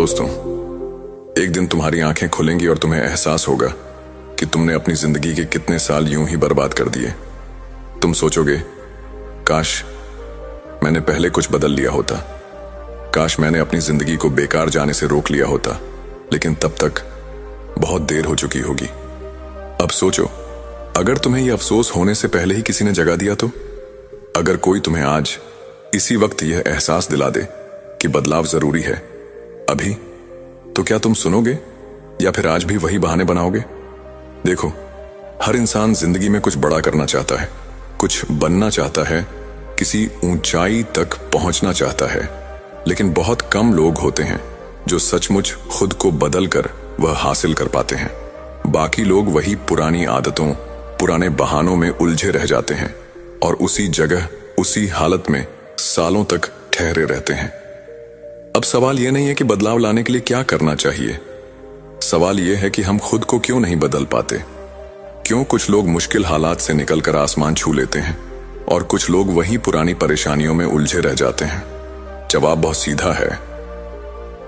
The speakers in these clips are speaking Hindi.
दोस्तों, एक दिन तुम्हारी आंखें खुलेंगी और तुम्हें एहसास होगा कि तुमने अपनी जिंदगी के कितने साल यूं ही बर्बाद कर दिए। तुम सोचोगे, काश मैंने पहले कुछ बदल लिया होता, काश मैंने अपनी जिंदगी को बेकार जाने से रोक लिया होता, लेकिन तब तक बहुत देर हो चुकी होगी। अब सोचो, अगर तुम्हें यह अफसोस होने से पहले ही किसी ने जगा दिया तो? अगर कोई तुम्हें आज इसी वक्त यह एहसास दिला दे कि बदलाव जरूरी है अभी, तो क्या तुम सुनोगे या फिर आज भी वही बहाने बनाओगे? देखो, हर इंसान जिंदगी में कुछ बड़ा करना चाहता है, कुछ बनना चाहता है, किसी ऊंचाई तक पहुंचना चाहता है, लेकिन बहुत कम लोग होते हैं जो सचमुच खुद को बदल कर वह हासिल कर पाते हैं। बाकी लोग वही पुरानी आदतों, पुराने बहानों में उलझे रह जाते हैं और उसी जगह, उसी हालत में सालों तक ठहरे रहते हैं। अब सवाल यह नहीं है कि बदलाव लाने के लिए क्या करना चाहिए, सवाल यह है कि हम खुद को क्यों नहीं बदल पाते। क्यों कुछ लोग मुश्किल हालात से निकलकर आसमान छू लेते हैं और कुछ लोग वही पुरानी परेशानियों में उलझे रह जाते हैं? जवाब बहुत सीधा है,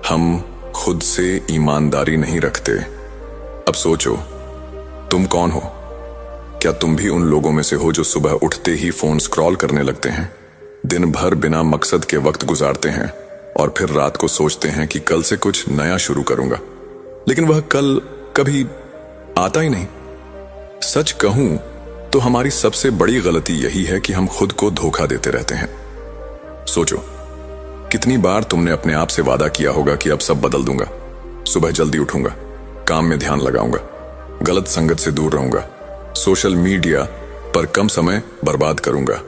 हम खुद से ईमानदारी नहीं रखते। अब सोचो, तुम कौन हो? क्या तुम भी उन लोगों में से हो जो सुबह उठते ही फोन स्क्रॉल करने लगते हैं, दिन भर बिना मकसद के वक्त गुजारते हैं और फिर रात को सोचते हैं कि कल से कुछ नया शुरू करूंगा, लेकिन वह कल कभी आता ही नहीं? सच कहूं तो हमारी सबसे बड़ी गलती यही है कि हम खुद को धोखा देते रहते हैं। सोचो, कितनी बार तुमने अपने आप से वादा किया होगा कि अब सब बदल दूंगा, सुबह जल्दी उठूंगा, काम में ध्यान लगाऊंगा, गलत संगत से दूर रहूंगा, सोशल मीडिया पर कम समय बर्बाद करूंगा,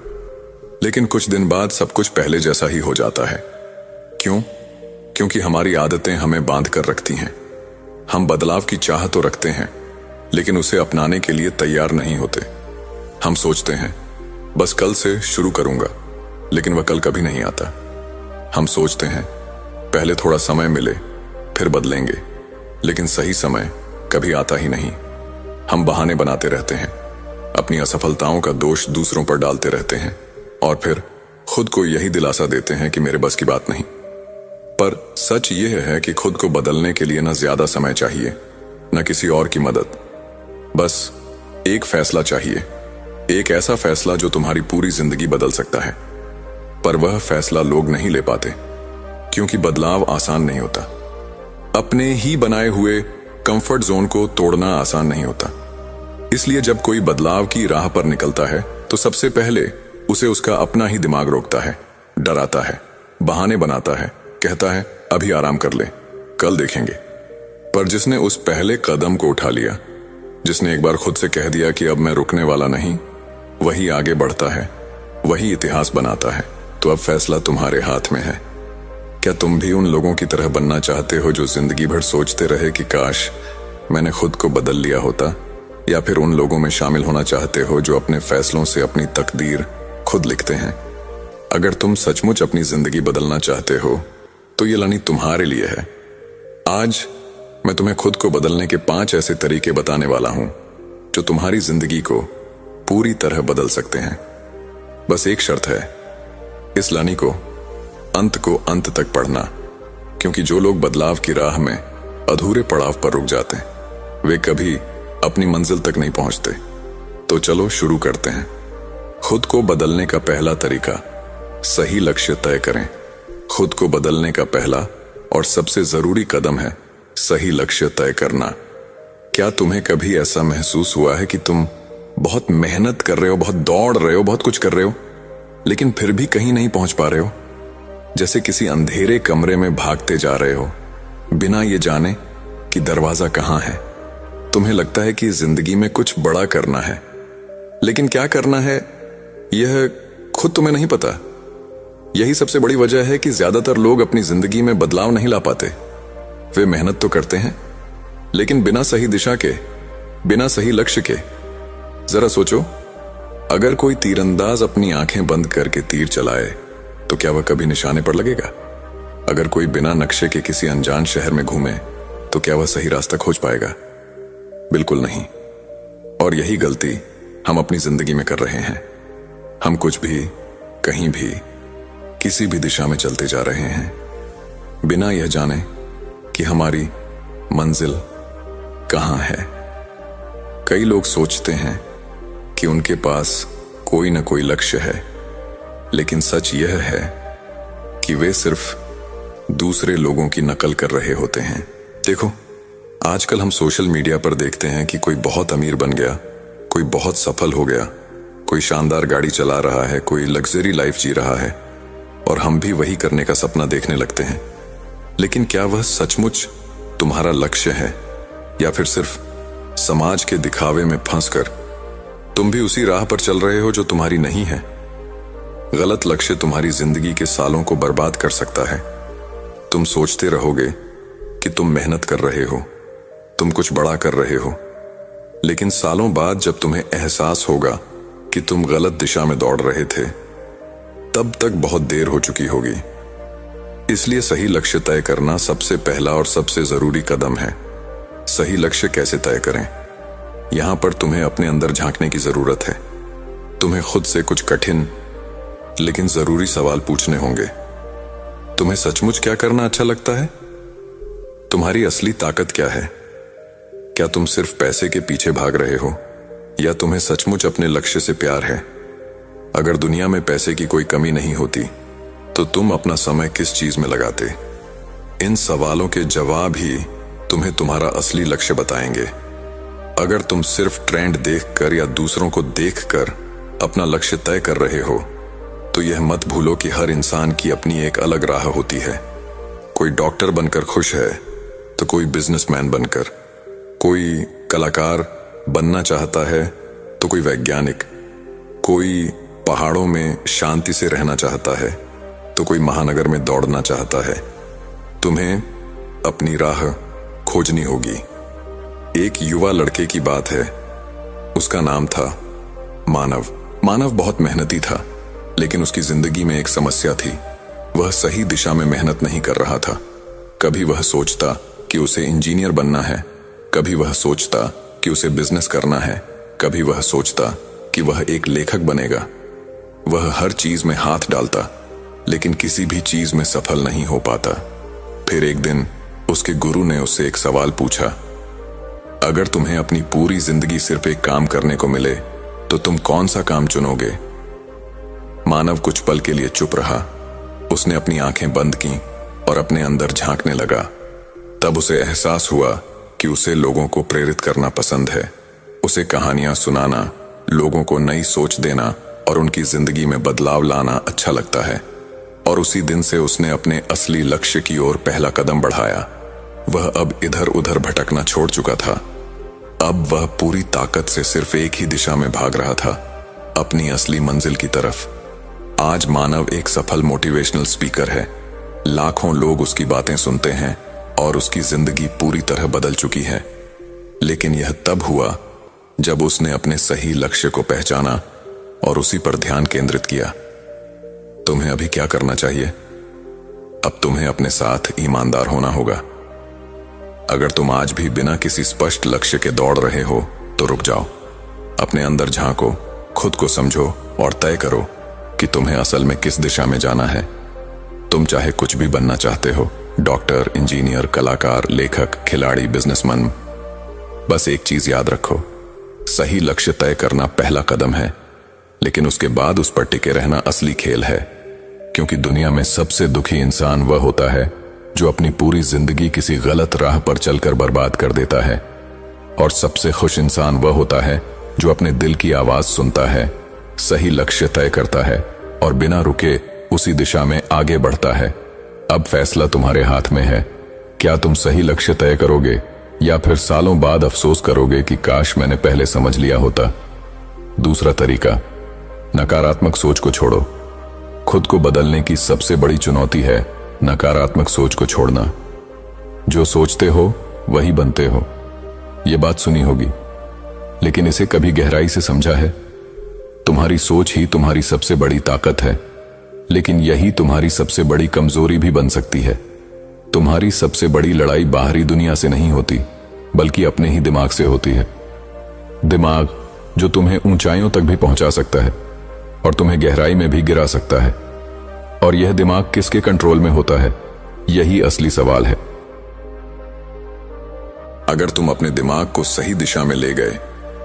लेकिन कुछ दिन बाद सब कुछ पहले जैसा ही हो जाता है। क्यों? क्योंकि हमारी आदतें हमें बांध कर रखती हैं। हम बदलाव की चाह तो रखते हैं, लेकिन उसे अपनाने के लिए तैयार नहीं होते। हम सोचते हैं बस कल से शुरू करूंगा, लेकिन वह कल कभी नहीं आता। हम सोचते हैं पहले थोड़ा समय मिले फिर बदलेंगे, लेकिन सही समय कभी आता ही नहीं। हम बहाने बनाते रहते हैं, अपनी असफलताओं का दोष दूसरों पर डालते रहते हैं और फिर खुद को यही दिलासा देते हैं कि मेरे बस की बात नहीं। पर सच यह है कि खुद को बदलने के लिए न ज्यादा समय चाहिए, न किसी और की मदद। बस एक फैसला चाहिए, एक ऐसा फैसला जो तुम्हारी पूरी जिंदगी बदल सकता है। पर वह फैसला लोग नहीं ले पाते, क्योंकि बदलाव आसान नहीं होता। अपने ही बनाए हुए कंफर्ट जोन को तोड़ना आसान नहीं होता। इसलिए जब कोई बदलाव की राह पर निकलता है तो सबसे पहले उसे उसका अपना ही दिमाग रोकता है, डराता है, बहाने बनाता है, कहता है अभी आराम कर ले, कल देखेंगे। पर जिसने उस पहले कदम को उठा लिया, जिसने एक बार खुद से कह दिया कि अब मैं रुकने वाला नहीं, वही आगे बढ़ता है, वही इतिहास बनाता है। तो अब फैसला तुम्हारे हाथ में है। क्या तुम भी उन लोगों की तरह बनना चाहते हो जो जिंदगी भर सोचते रहे कि काश मैंने खुद को बदल लिया होता, या फिर उन लोगों में शामिल होना चाहते हो जो अपने फैसलों से अपनी तकदीर खुद लिखते हैं? अगर तुम सचमुच अपनी जिंदगी बदलना चाहते हो तो ये लानी तुम्हारे लिए है। आज मैं तुम्हें खुद को बदलने के 5 ऐसे तरीके बताने वाला हूं जो तुम्हारी जिंदगी को पूरी तरह बदल सकते हैं। बस एक शर्त है, इस लानी को अंत तक पढ़ना, क्योंकि जो लोग बदलाव की राह में अधूरे पड़ाव पर रुक जाते हैं वे कभी अपनी मंजिल तक नहीं पहुंचते। तो चलो शुरू करते हैं। खुद को बदलने का पहला तरीका, सही लक्ष्य तय करें। खुद को बदलने का पहला और सबसे जरूरी कदम है सही लक्ष्य तय करना। क्या तुम्हें कभी ऐसा महसूस हुआ है कि तुम बहुत मेहनत कर रहे हो, बहुत दौड़ रहे हो, बहुत कुछ कर रहे हो, लेकिन फिर भी कहीं नहीं पहुंच पा रहे हो? जैसे किसी अंधेरे कमरे में भागते जा रहे हो, बिना ये जाने कि दरवाजा कहां है। तुम्हें लगता है कि जिंदगी में कुछ बड़ा करना है, लेकिन क्या करना है यह खुद तुम्हें नहीं पता। यही सबसे बड़ी वजह है कि ज्यादातर लोग अपनी जिंदगी में बदलाव नहीं ला पाते। वे मेहनत तो करते हैं, लेकिन बिना सही दिशा के, बिना सही लक्ष्य के। जरा सोचो, अगर कोई तीरंदाज अपनी आंखें बंद करके तीर चलाए तो क्या वह कभी निशाने पर लगेगा? अगर कोई बिना नक्शे के किसी अनजान शहर में घूमे तो क्या वह सही रास्ता खोज पाएगा? बिल्कुल नहीं। और यही गलती हम अपनी जिंदगी में कर रहे हैं। हम कुछ भी, कहीं भी, किसी भी दिशा में चलते जा रहे हैं, बिना यह जाने कि हमारी मंजिल कहाँ है। कई लोग सोचते हैं कि उनके पास कोई न कोई लक्ष्य है, लेकिन सच यह है कि वे सिर्फ दूसरे लोगों की नकल कर रहे होते हैं। देखो, आजकल हम सोशल मीडिया पर देखते हैं कि कोई बहुत अमीर बन गया, कोई बहुत सफल हो गया, कोई शानदार गाड़ी चला रहा है, कोई लग्जरी लाइफ जी रहा है, और हम भी वही करने का सपना देखने लगते हैं। लेकिन क्या वह सचमुच तुम्हारा लक्ष्य है, या फिर सिर्फ समाज के दिखावे में फंसकर तुम भी उसी राह पर चल रहे हो जो तुम्हारी नहीं है? गलत लक्ष्य तुम्हारी जिंदगी के सालों को बर्बाद कर सकता है। तुम सोचते रहोगे कि तुम मेहनत कर रहे हो, तुम कुछ बड़ा कर रहे हो, लेकिन सालों बाद जब तुम्हें एहसास होगा कि तुम गलत दिशा में दौड़ रहे थे, तब तक बहुत देर हो चुकी होगी। इसलिए सही लक्ष्य तय करना सबसे पहला और सबसे जरूरी कदम है। सही लक्ष्य कैसे तय करें? यहां पर तुम्हें अपने अंदर झांकने की जरूरत है। तुम्हें खुद से कुछ कठिन लेकिन जरूरी सवाल पूछने होंगे। तुम्हें सचमुच क्या करना अच्छा लगता है? तुम्हारी असली ताकत क्या है? क्या तुम सिर्फ पैसे के पीछे भाग रहे हो, या तुम्हें सचमुच अपने लक्ष्य से प्यार है? अगर दुनिया में पैसे की कोई कमी नहीं होती, तो तुम अपना समय किस चीज में लगाते? इन सवालों के जवाब ही तुम्हें तुम्हारा असली लक्ष्य बताएंगे। अगर तुम सिर्फ ट्रेंड देखकर या दूसरों को देखकर अपना लक्ष्य तय कर रहे हो, तो यह मत भूलो कि हर इंसान की अपनी एक अलग राह होती है। कोई डॉक्टर बनकर खुश है, तो कोई बिजनेसमैन बनकर, कोई कलाकार बनना चाहता है, तो कोई वैज्ञानिक, कोई पहाड़ों में शांति से रहना चाहता है, तो कोई महानगर में दौड़ना चाहता है। तुम्हें अपनी राह खोजनी होगी। एक युवा लड़के की बात है। उसका नाम था मानव। मानव बहुत मेहनती था, लेकिन उसकी जिंदगी में एक समस्या थी। वह सही दिशा में मेहनत नहीं कर रहा था। कभी वह सोचता कि उसे इंजीनियर बनना है, कभी वह सोचता कि उसे बिजनेस करना है, कभी वह सोचता कि वह एक लेखक बनेगा। वह हर चीज में हाथ डालता, लेकिन किसी भी चीज में सफल नहीं हो पाता। फिर एक दिन उसके गुरु ने उससे एक सवाल पूछा, अगर तुम्हें अपनी पूरी जिंदगी सिर्फ एक काम करने को मिले, तो तुम कौन सा काम चुनोगे? मानव कुछ पल के लिए चुप रहा। उसने अपनी आंखें बंद की और अपने अंदर झांकने लगा। तब उसे एहसास हुआ कि उसे लोगों को प्रेरित करना पसंद है। उसे कहानियां सुनाना, लोगों को नई सोच देना और उनकी जिंदगी में बदलाव लाना अच्छा लगता है। और उसी दिन से उसने अपने असली लक्ष्य की ओर पहला कदम बढ़ाया। वह अब इधर उधर भटकना छोड़ चुका था। अब वह पूरी ताकत से सिर्फ एक ही दिशा में भाग रहा था, अपनी असली मंजिल की तरफ। आज मानव एक सफल मोटिवेशनल स्पीकर है। लाखों लोग उसकी बातें सुनते हैं और उसकी जिंदगी पूरी तरह बदल चुकी है। लेकिन यह तब हुआ जब उसने अपने सही लक्ष्य को पहचाना और उसी पर ध्यान केंद्रित किया। तुम्हें अभी क्या करना चाहिए? अब तुम्हें अपने साथ ईमानदार होना होगा। अगर तुम आज भी बिना किसी स्पष्ट लक्ष्य के दौड़ रहे हो, तो रुक जाओ, अपने अंदर झांको, खुद को समझो और तय करो कि तुम्हें असल में किस दिशा में जाना है। तुम चाहे कुछ भी बनना चाहते हो, डॉक्टर, इंजीनियर, कलाकार, लेखक, खिलाड़ी, बिजनेसमैन, बस एक चीज याद रखो, सही लक्ष्य तय करना पहला कदम है, लेकिन उसके बाद उस पर टिके रहना असली खेल है। क्योंकि दुनिया में सबसे दुखी इंसान वह होता है जो अपनी पूरी जिंदगी किसी गलत राह पर चलकर बर्बाद कर देता है, और सबसे खुश इंसान वह होता है जो अपने दिल की आवाज सुनता है, सही लक्ष्य तय करता है और बिना रुके उसी दिशा में आगे बढ़ता है। अब फैसला तुम्हारे हाथ में है। क्या तुम सही लक्ष्य तय करोगे, या फिर सालों बाद अफसोस करोगे कि काश मैंने पहले समझ लिया होता? दूसरा तरीका, नकारात्मक सोच को छोड़ो। खुद को बदलने की सबसे बड़ी चुनौती है नकारात्मक सोच को छोड़ना। जो सोचते हो वही बनते हो, ये बात सुनी होगी, लेकिन इसे कभी गहराई से समझा है? तुम्हारी सोच ही तुम्हारी सबसे बड़ी ताकत है, लेकिन यही तुम्हारी सबसे बड़ी कमजोरी भी बन सकती है। तुम्हारी सबसे बड़ी लड़ाई बाहरी दुनिया से नहीं होती, बल्कि अपने ही दिमाग से होती है। दिमाग जो तुम्हें ऊंचाइयों तक भी पहुंचा सकता है और तुम्हें गहराई में भी गिरा सकता है। और यह दिमाग किसके कंट्रोल में होता है, यही असली सवाल है। अगर तुम अपने दिमाग को सही दिशा में ले गए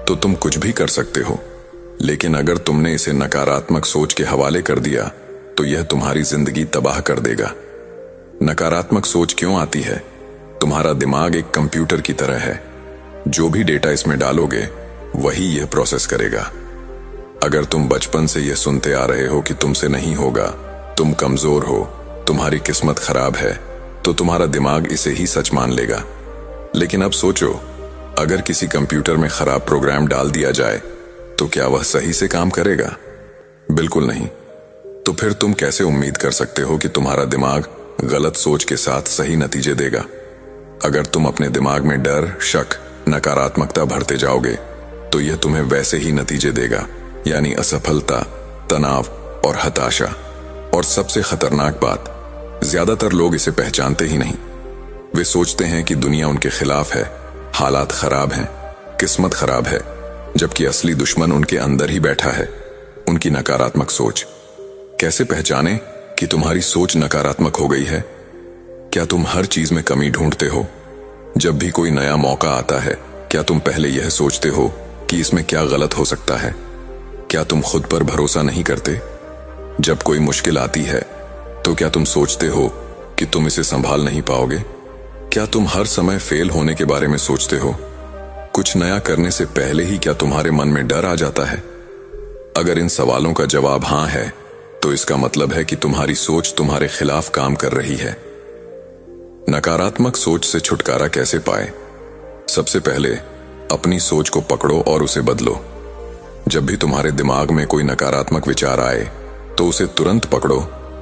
तो तुम कुछ भी कर सकते हो, लेकिन अगर तुमने इसे नकारात्मक सोच के हवाले कर दिया तो यह तुम्हारी जिंदगी तबाह कर देगा। नकारात्मक सोच क्यों आती है? तुम्हारा दिमाग एक कंप्यूटर की तरह है। जो भी डेटा इसमें डालोगे वही यह प्रोसेस करेगा। अगर तुम बचपन से यह सुनते आ रहे हो कि तुमसे नहीं होगा, तुम कमजोर हो, तुम्हारी किस्मत खराब है, तो तुम्हारा दिमाग इसे ही सच मान लेगा। लेकिन अब सोचो, अगर किसी कंप्यूटर में खराब प्रोग्राम डाल दिया जाए तो क्या वह सही से काम करेगा? बिल्कुल नहीं। तो फिर तुम कैसे उम्मीद कर सकते हो कि तुम्हारा दिमाग गलत सोच के साथ सही नतीजे देगा? अगर तुम अपने दिमाग में डर, शक, नकारात्मकता भरते जाओगे तो यह तुम्हें वैसे ही नतीजे देगा, यानी असफलता, तनाव और हताशा। और सबसे खतरनाक बात, ज्यादातर लोग इसे पहचानते ही नहीं। वे सोचते हैं कि दुनिया उनके खिलाफ है, हालात खराब हैं, किस्मत खराब है, जबकि असली दुश्मन उनके अंदर ही बैठा है, उनकी नकारात्मक सोच। कैसे पहचाने कि तुम्हारी सोच नकारात्मक हो गई है? क्या तुम हर चीज में कमी ढूंढते हो? जब भी कोई नया मौका आता है, क्या तुम पहले यह सोचते हो कि इसमें क्या गलत हो सकता है? क्या तुम खुद पर भरोसा नहीं करते? जब कोई मुश्किल आती है तो क्या तुम सोचते हो कि तुम इसे संभाल नहीं पाओगे? क्या तुम हर समय फेल होने के बारे में सोचते हो? कुछ नया करने से पहले ही क्या तुम्हारे मन में डर आ जाता है? अगर इन सवालों का जवाब हां है तो इसका मतलब है कि तुम्हारी सोच तुम्हारे खिलाफ काम कर रही है। नकारात्मक सोच से छुटकारा कैसे पाए? सबसे पहले अपनी सोच को पकड़ो और उसे बदलो। जब भी तुम्हारे दिमाग में कोई नकारात्मक विचार आए तो उसे तुरंत पकड़ो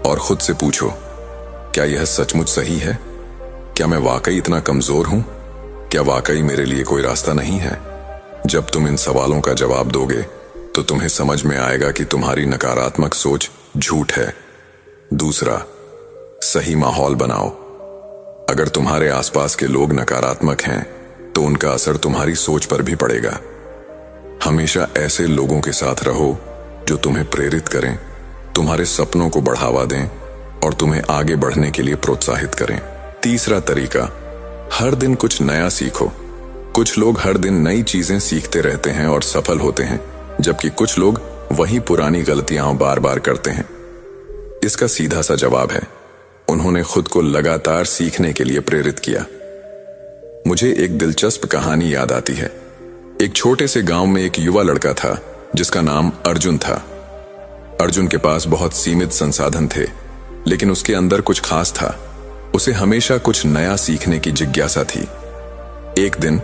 और खुद से पूछो, क्या यह सचमुच सही है? क्या मैं वाकई इतना कमजोर हूं? क्या वाकई मेरे लिए कोई रास्ता नहीं है? जब तुम इन सवालों का जवाब दोगे तो तुम्हें समझ में आएगा कि तुम्हारी नकारात्मक सोच झूठ है। दूसरा, सही माहौल बनाओ। अगर तुम्हारे आसपास के लोग नकारात्मक हैं तो उनका असर तुम्हारी सोच पर भी पड़ेगा। हमेशा ऐसे लोगों के साथ रहो जो तुम्हें प्रेरित करें, तुम्हारे सपनों को बढ़ावा दें और तुम्हें आगे बढ़ने के लिए प्रोत्साहित करें। तीसरा तरीका, हर दिन कुछ नया सीखो। कुछ लोग हर दिन नई चीजें सीखते रहते हैं और सफल होते हैं, जबकि कुछ लोग वही पुरानी गलतियां बार बार करते हैं। इसका सीधा सा जवाब है, उन्होंने खुद को लगातार सीखने के लिए प्रेरित किया। मुझे एक दिलचस्प कहानी याद आती है। एक छोटे से गांव में एक युवा लड़का था जिसका नाम अर्जुन था। अर्जुन के पास बहुत सीमित संसाधन थे, लेकिन उसके अंदर कुछ खास था। उसे हमेशा कुछ नया सीखने की जिज्ञासा थी। एक दिन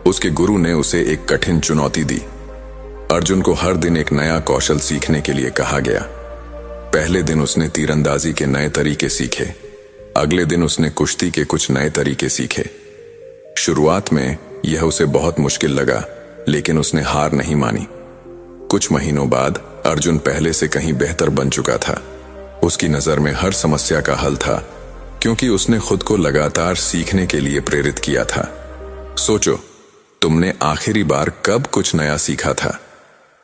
उसके गुरु ने उसे एक कठिन चुनौती दी। अर्जुन को हर दिन एक नया कौशल सीखने के लिए कहा गया। पहले दिन उसने तीरंदाजी के नए तरीके सीखे। अगले दिन उसने कुश्ती के कुछ नए तरीके सीखे। शुरुआत में यह उसे बहुत मुश्किल लगा, लेकिन उसने हार नहीं मानी। कुछ महीनों बाद अर्जुन पहले से कहीं बेहतर बन चुका था। उसकी नजर में हर समस्या का हल था, क्योंकि उसने खुद को लगातार सीखने के लिए प्रेरित किया था। सोचो, तुमने आखिरी बार कब कुछ नया सीखा था?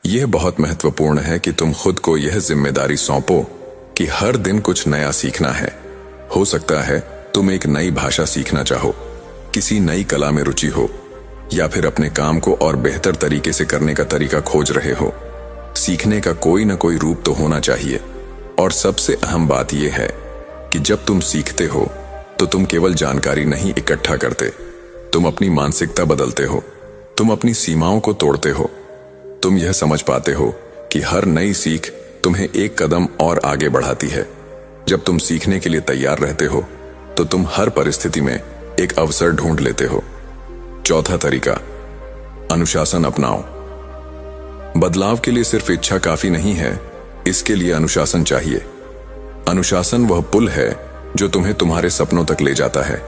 यह बहुत महत्वपूर्ण है कि तुम खुद को यह जिम्मेदारी सौंपो कि हर दिन कुछ नया सीखना है। हो सकता है तुम एक नई भाषा सीखना चाहो, किसी नई कला में रुचि हो, या फिर अपने काम को और बेहतर तरीके से करने का तरीका खोज रहे हो। सीखने का कोई ना कोई रूप तो होना चाहिए। और सबसे अहम बात यह है कि जब तुम सीखते हो तो तुम केवल जानकारी नहीं इकट्ठा करते, तुम अपनी मानसिकता बदलते हो, तुम अपनी सीमाओं को तोड़ते हो। तुम यह समझ पाते हो कि हर नई सीख तुम्हें एक कदम और आगे बढ़ाती है। जब तुम सीखने के लिए तैयार रहते हो तो तुम हर परिस्थिति में एक अवसर ढूंढ लेते हो। चौथा तरीका, अनुशासन अपनाओ। बदलाव के लिए सिर्फ इच्छा काफी नहीं है, इसके लिए अनुशासन चाहिए। अनुशासन वह पुल है जो तुम्हें तुम्हारे सपनों तक ले जाता है।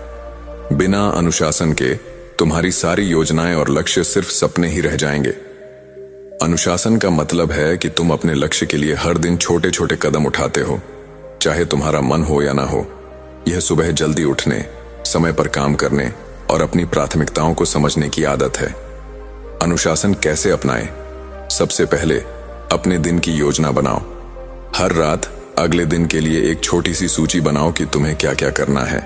बिना अनुशासन के तुम्हारी सारी योजनाएं और लक्ष्य सिर्फ सपने ही रह जाएंगे। अनुशासन का मतलब है कि तुम अपने लक्ष्य के लिए हर दिन छोटे छोटे कदम उठाते हो, चाहे तुम्हारा मन हो या ना हो। यह सुबह जल्दी उठने, समय पर काम करने और अपनी प्राथमिकताओं को समझने की आदत है। अनुशासन कैसे अपनाएं? सबसे पहले अपने दिन की योजना बनाओ। हर रात अगले दिन के लिए एक छोटी सी सूची बनाओ कि तुम्हें क्या क्या करना है।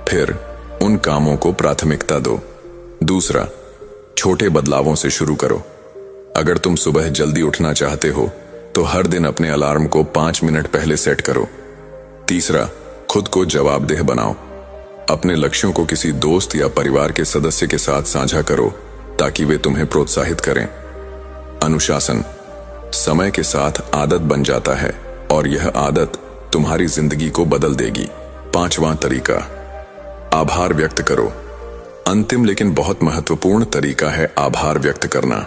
फिर उन कामों को प्राथमिकता दो। दूसरा, छोटे बदलावों से शुरू करो। अगर तुम सुबह जल्दी उठना चाहते हो तो हर दिन अपने अलार्म को 5 मिनट पहले सेट करो। तीसरा, खुद को जवाबदेह बनाओ। अपने लक्ष्यों को किसी दोस्त या परिवार के सदस्य के साथ साझा करो ताकि वे तुम्हें प्रोत्साहित करें। अनुशासन समय के साथ आदत बन जाता है और यह आदत तुम्हारी जिंदगी को बदल देगी। पांचवां तरीका, आभार व्यक्त करो। अंतिम लेकिन बहुत महत्वपूर्ण तरीका है आभार व्यक्त करना।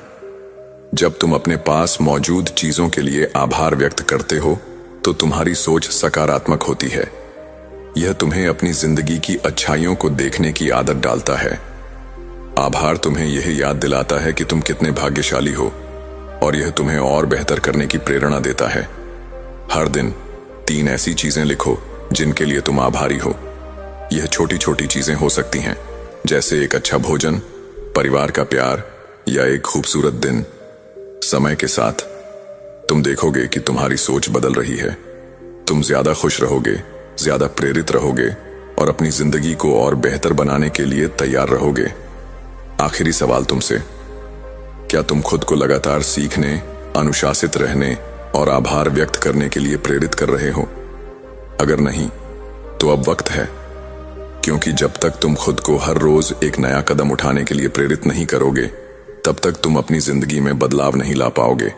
जब तुम अपने पास मौजूद चीजों के लिए आभार व्यक्त करते हो तो तुम्हारी सोच सकारात्मक होती है। यह तुम्हें अपनी जिंदगी की अच्छाइयों को देखने की आदत डालता है। आभार तुम्हें यह याद दिलाता है कि तुम कितने भाग्यशाली हो और यह तुम्हें और बेहतर करने की प्रेरणा देता है। हर दिन 3 ऐसी चीजें लिखो जिनके लिए तुम आभारी हो। यह छोटी छोटी चीजें हो सकती हैं, जैसे एक अच्छा भोजन, परिवार का प्यार या एक खूबसूरत दिन। समय के साथ तुम देखोगे कि तुम्हारी सोच बदल रही है। तुम ज्यादा खुश रहोगे, ज्यादा प्रेरित रहोगे और अपनी जिंदगी को और बेहतर बनाने के लिए तैयार रहोगे। आखिरी सवाल तुमसे, क्या तुम खुद को लगातार सीखने, अनुशासित रहने और आभार व्यक्त करने के लिए प्रेरित कर रहे हो? अगर नहीं, तो अब वक्त है, क्योंकि जब तक तुम खुद को हर रोज एक नया कदम उठाने के लिए प्रेरित नहीं करोगे, तब तक तुम अपनी जिंदगी में बदलाव नहीं ला पाओगे।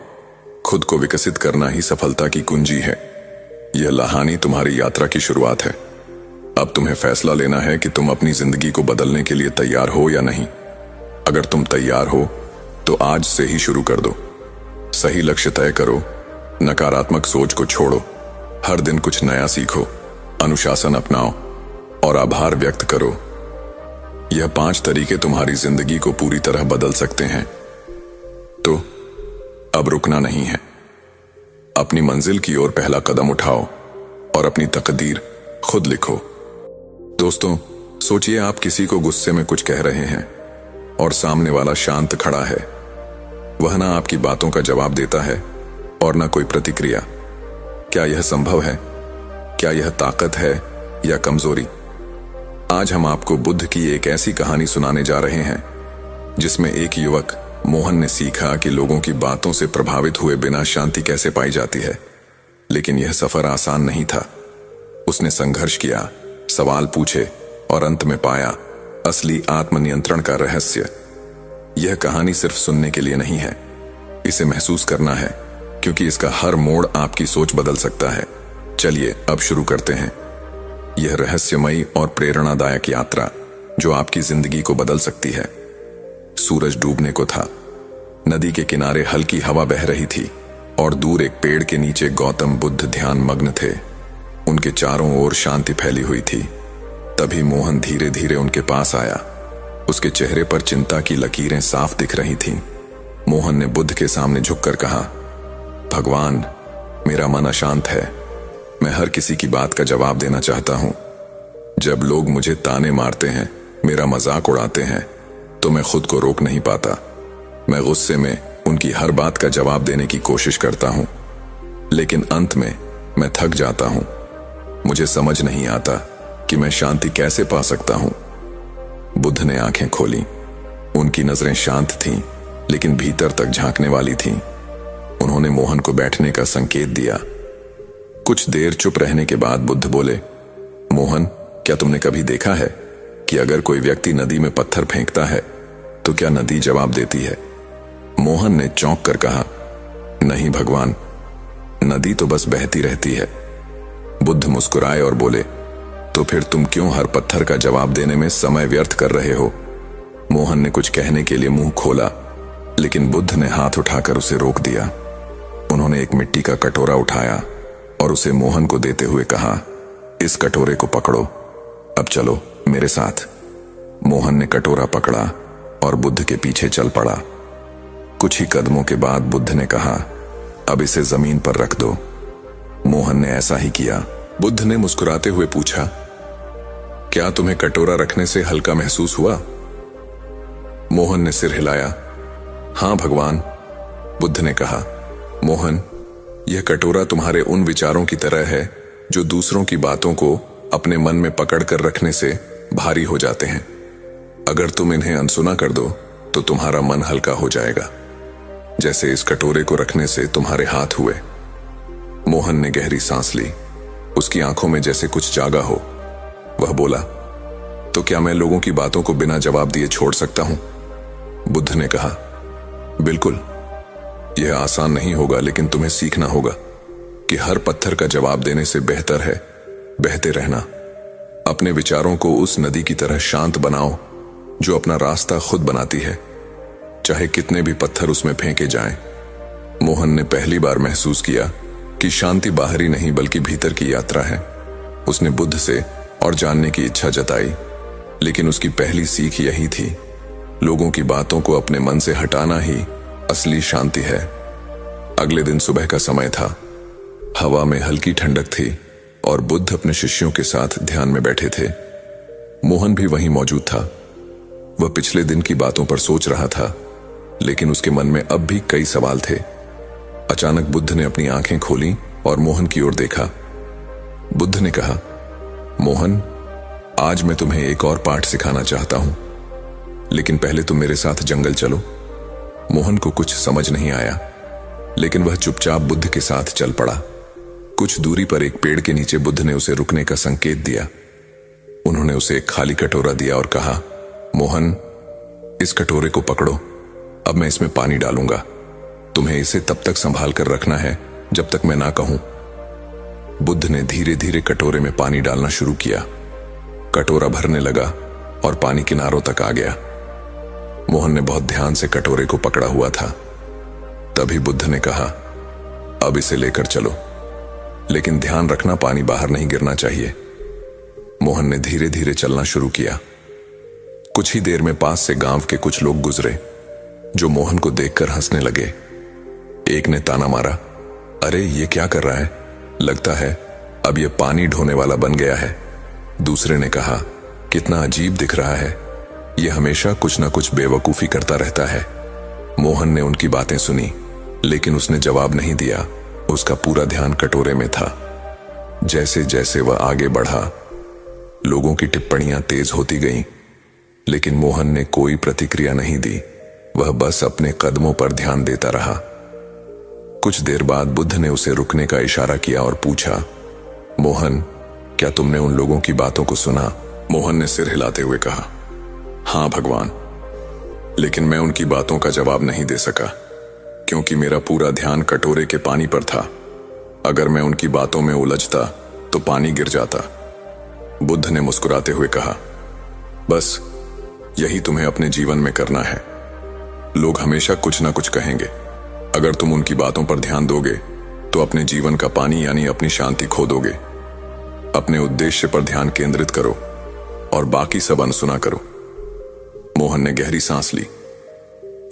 खुद को विकसित करना ही सफलता की कुंजी है। यह लहानी तुम्हारी यात्रा की शुरुआत है। अब तुम्हें फैसला लेना है कि तुम अपनी जिंदगी को बदलने के लिए तैयार हो या नहीं। अगर तुम तैयार हो तो आज से ही शुरू कर दो। सही लक्ष्य तय करो, नकारात्मक सोच को छोड़ो, हर दिन कुछ नया सीखो, अनुशासन अपनाओ और आभार व्यक्त करो। यह 5 तरीके तुम्हारी जिंदगी को पूरी तरह बदल सकते हैं। तो अब रुकना नहीं है। अपनी मंजिल की ओर पहला कदम उठाओ और अपनी तकदीर खुद लिखो। दोस्तों, सोचिए आप किसी को गुस्से में कुछ कह रहे हैं और सामने वाला शांत खड़ा है। वह ना आपकी बातों का जवाब देता है और ना कोई प्रतिक्रिया। क्या यह संभव है? क्या यह ताकत है या कमजोरी? आज हम आपको बुद्ध की एक ऐसी कहानी सुनाने जा रहे हैं जिसमें एक युवक मोहन ने सीखा कि लोगों की बातों से प्रभावित हुए बिना शांति कैसे पाई जाती है। लेकिन यह सफर आसान नहीं था। उसने संघर्ष किया, सवाल पूछे और अंत में पाया असली आत्मनियंत्रण का रहस्य। यह कहानी सिर्फ सुनने के लिए नहीं है, इसे महसूस करना है, क्योंकि इसका हर मोड़ आपकी सोच बदल सकता है। चलिए अब शुरू करते हैं यह रहस्यमयी और प्रेरणादायक यात्रा जो आपकी जिंदगी को बदल सकती है। सूरज डूबने को था। नदी के किनारे हल्की हवा बह रही थी और दूर एक पेड़ के नीचे गौतम बुद्ध ध्यान मग्न थे। उनके चारों ओर शांति फैली हुई थी। तभी मोहन धीरे धीरे उनके पास आया। उसके चेहरे पर चिंता की लकीरें साफ दिख रही थीं। मोहन ने बुद्ध के सामने झुककर कहा, भगवान, मेरा मन अशांत है। मैं हर किसी की बात का जवाब देना चाहता हूं। जब लोग मुझे ताने मारते हैं, मेरा मजाक उड़ाते हैं, तो मैं खुद को रोक नहीं पाता। मैं गुस्से में उनकी हर बात का जवाब देने की कोशिश करता हूं, लेकिन अंत में मैं थक जाता हूं। मुझे समझ नहीं आता कि मैं शांति कैसे पा सकता हूं। बुद्ध ने आंखें खोली। उनकी नजरें शांत थीं, लेकिन भीतर तक झांकने वाली थीं। उन्होंने मोहन को बैठने का संकेत दिया। कुछ देर चुप रहने के बाद बुद्ध बोले, मोहन, क्या तुमने कभी देखा है कि अगर कोई व्यक्ति नदी में पत्थर फेंकता है तो क्या नदी जवाब देती है? मोहन ने चौंक कर कहा, नहीं भगवान, नदी तो बस बहती रहती है। बुद्ध मुस्कुराए और बोले, तो फिर तुम क्यों हर पत्थर का जवाब देने में समय व्यर्थ कर रहे हो? मोहन ने कुछ कहने के लिए मुंह खोला, लेकिन बुद्ध ने हाथ उठाकर उसे रोक दिया। उन्होंने एक मिट्टी का कटोरा उठाया और उसे मोहन को देते हुए कहा, इस कटोरे को पकड़ो, अब चलो मेरे साथ। मोहन ने कटोरा पकड़ा और बुद्ध के पीछे चल पड़ा। कुछ ही कदमों के बाद बुद्ध ने कहा, अब इसे जमीन पर रख दो। मोहन ने ऐसा ही किया। बुद्ध ने मुस्कुराते हुए पूछा, क्या तुम्हें कटोरा रखने से हल्का महसूस हुआ? मोहन ने सिर हिलाया। हां भगवान, बुद्ध ने कहा। मोहन, यह कटोरा तुम्हारे उन विचारों की तरह है जो दूसरों की बातों को अपने मन में पकड़ कर रखने से भारी हो जाते हैं। अगर तुम इन्हें अनसुना कर दो तो तुम्हारा मन हल्का हो जाएगा, जैसे इस कटोरे को रखने से तुम्हारे हाथ हुए। मोहन ने गहरी सांस ली। उसकी आंखों में जैसे कुछ जागा हो। वह बोला, तो क्या मैं लोगों की बातों को बिना जवाब दिए छोड़ सकता हूं? बुद्ध ने कहा, बिल्कुल। यह आसान नहीं होगा, लेकिन तुम्हें सीखना होगा कि हर पत्थर का जवाब देने से बेहतर है बहते रहना। अपने विचारों को उस नदी की तरह शांत बनाओ जो अपना रास्ता खुद बनाती है, चाहे कितने भी पत्थर उसमें फेंके जाएं। मोहन ने पहली बार महसूस किया कि शांति बाहरी नहीं बल्कि भीतर की यात्रा है। उसने बुद्ध से और जानने की इच्छा जताई, लेकिन उसकी पहली सीख यही थी, लोगों की बातों को अपने मन से हटाना ही असली शांति है। अगले दिन सुबह का समय था। हवा में हल्की ठंडक थी और बुद्ध अपने शिष्यों के साथ ध्यान में बैठे थे। मोहन भी वहीं मौजूद था। वह पिछले दिन की बातों पर सोच रहा था, लेकिन उसके मन में अब भी कई सवाल थे। अचानक बुद्ध ने अपनी आंखें खोली और मोहन की ओर देखा। बुद्ध ने कहा, मोहन, आज मैं तुम्हें एक और पाठ सिखाना चाहता हूं, लेकिन पहले तुम मेरे साथ जंगल चलो। मोहन को कुछ समझ नहीं आया, लेकिन वह चुपचाप बुद्ध के साथ चल पड़ा। कुछ दूरी पर एक पेड़ के नीचे बुद्ध ने उसे रुकने का संकेत दिया। उन्होंने उसे एक खाली कटोरा दिया और कहा, मोहन, इस कटोरे को पकड़ो। अब मैं इसमें पानी डालूंगा। तुम्हें इसे तब तक संभाल कर रखना है जब तक मैं ना कहूं। बुद्ध ने धीरे धीरे कटोरे में पानी डालना शुरू किया। कटोरा भरने लगा और पानी किनारों तक आ गया। मोहन ने बहुत ध्यान से कटोरे को पकड़ा हुआ था। तभी बुद्ध ने कहा, अब इसे लेकर चलो, लेकिन ध्यान रखना पानी बाहर नहीं गिरना चाहिए। मोहन ने धीरे धीरे चलना शुरू किया। कुछ ही देर में पास से गांव के कुछ लोग गुजरे, जो मोहन को देखकर हंसने लगे। एक ने ताना मारा, अरे ये क्या कर रहा है? लगता है अब ये पानी ढोने वाला बन गया है। दूसरे ने कहा, कितना अजीब दिख रहा है, ये हमेशा कुछ ना कुछ बेवकूफी करता रहता है। मोहन ने उनकी बातें सुनी, लेकिन उसने जवाब नहीं दिया। उसका पूरा ध्यान कटोरे में था। जैसे जैसे वह आगे बढ़ा, लोगों की टिप्पणियां तेज होती गईं, लेकिन मोहन ने कोई प्रतिक्रिया नहीं दी। वह बस अपने कदमों पर ध्यान देता रहा। कुछ देर बाद बुद्ध ने उसे रुकने का इशारा किया और पूछा, मोहन, क्या तुमने उन लोगों की बातों को सुना? मोहन ने सिर हिलाते हुए कहा, हां भगवान, लेकिन मैं उनकी बातों का जवाब नहीं दे सका, क्योंकि मेरा पूरा ध्यान कटोरे के पानी पर था। अगर मैं उनकी बातों में उलझता तो पानी गिर जाता। बुद्ध ने मुस्कुराते हुए कहा, बस यही तुम्हें अपने जीवन में करना है। लोग हमेशा कुछ ना कुछ कहेंगे। अगर तुम उनकी बातों पर ध्यान दोगे तो अपने जीवन का पानी यानी अपनी शांति खो दोगे। अपने उद्देश्य पर ध्यान केंद्रित करो और बाकी सब अनसुना करो। मोहन ने गहरी सांस ली।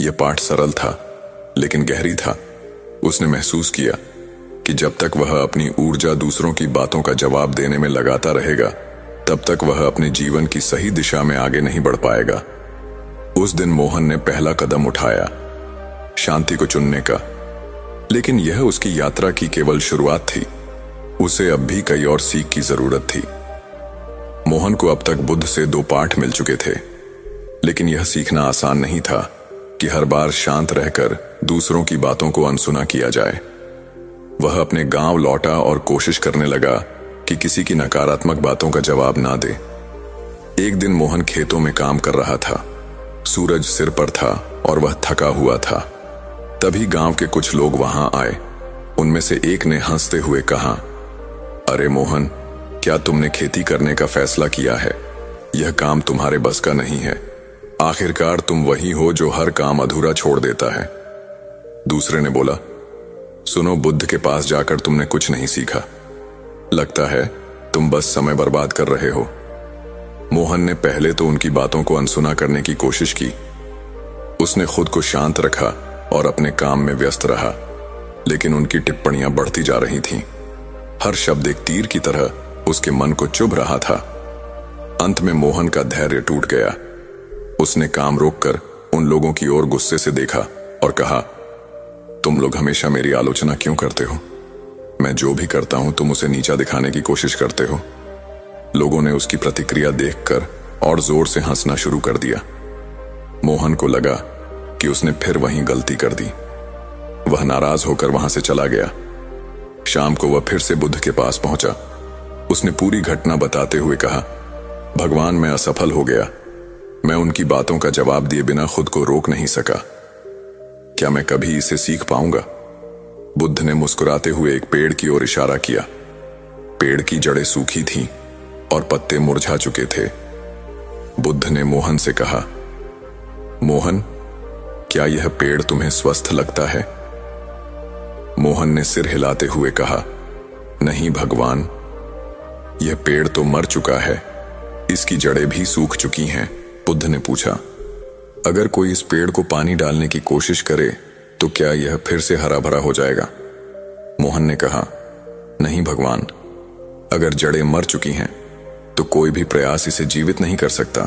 यह पाठ सरल था, लेकिन गहरी था। उसने महसूस किया कि जब तक वह अपनी ऊर्जा दूसरों की बातों का जवाब देने में लगाता रहेगा, तब तक वह अपने जीवन की सही दिशा में आगे नहीं बढ़ पाएगा। उस दिन मोहन ने पहला कदम उठाया, शांति को चुनने का, लेकिन यह उसकी यात्रा की केवल शुरुआत थी। उसे अब भी कई और सीख की जरूरत थी। मोहन को अब तक बुद्ध से 2 पाठ मिल चुके थे, लेकिन यह सीखना आसान नहीं था कि हर बार शांत रहकर दूसरों की बातों को अनसुना किया जाए। वह अपने गांव लौटा और कोशिश करने लगा कि किसी की नकारात्मक बातों का जवाब ना दे। एक दिन मोहन खेतों में काम कर रहा था। सूरज सिर पर था और वह थका हुआ था। तभी गांव के कुछ लोग वहां आए। उनमें से एक ने हंसते हुए कहा, अरे मोहन, क्या तुमने खेती करने का फैसला किया है? यह काम तुम्हारे बस का नहीं है। आखिरकार तुम वही हो जो हर काम अधूरा छोड़ देता है। दूसरे ने बोला, सुनो, बुद्ध के पास जाकर तुमने कुछ नहीं सीखा। लगता है तुम बस समय बर्बाद कर रहे हो। मोहन ने पहले तो उनकी बातों को अनसुना करने की कोशिश की। उसने खुद को शांत रखा और अपने काम में व्यस्त रहा, लेकिन उनकी टिप्पणियां बढ़ती जा रही थीं। हर शब्द एक तीर की तरह उसके मन को चुभ रहा था। अंत में मोहन का धैर्य टूट गया। उसने काम रोककर उन लोगों की ओर गुस्से से देखा और कहा, तुम लोग हमेशा मेरी आलोचना क्यों करते हो? मैं जो भी करता हूं तुम उसे नीचा दिखाने की कोशिश करते हो। लोगों ने उसकी प्रतिक्रिया देखकर और जोर से हंसना शुरू कर दिया। मोहन को लगा कि उसने फिर वहीं गलती कर दी। वह नाराज होकर वहां से चला गया। शाम को वह फिर से बुद्ध के पास पहुंचा। उसने पूरी घटना बताते हुए कहा, भगवान, मैं असफल हो गया। मैं उनकी बातों का जवाब दिए बिना खुद को रोक नहीं सका। क्या मैं कभी इसे सीख पाऊंगा? बुद्ध ने मुस्कुराते हुए एक पेड़ की ओर इशारा किया। पेड़ की जड़ें सूखी थीं और पत्ते मुरझा चुके थे। बुद्ध ने मोहन से कहा, मोहन, क्या यह पेड़ तुम्हें स्वस्थ लगता है? मोहन ने सिर हिलाते हुए कहा, नहीं भगवान, यह पेड़ तो मर चुका है, इसकी जड़ें भी सूख चुकी हैं। बुद्ध ने पूछा, अगर कोई इस पेड़ को पानी डालने की कोशिश करे तो क्या यह फिर से हरा भरा हो जाएगा? मोहन ने कहा, नहीं भगवान, अगर जड़ें मर चुकी हैं तो कोई भी प्रयास इसे जीवित नहीं कर सकता।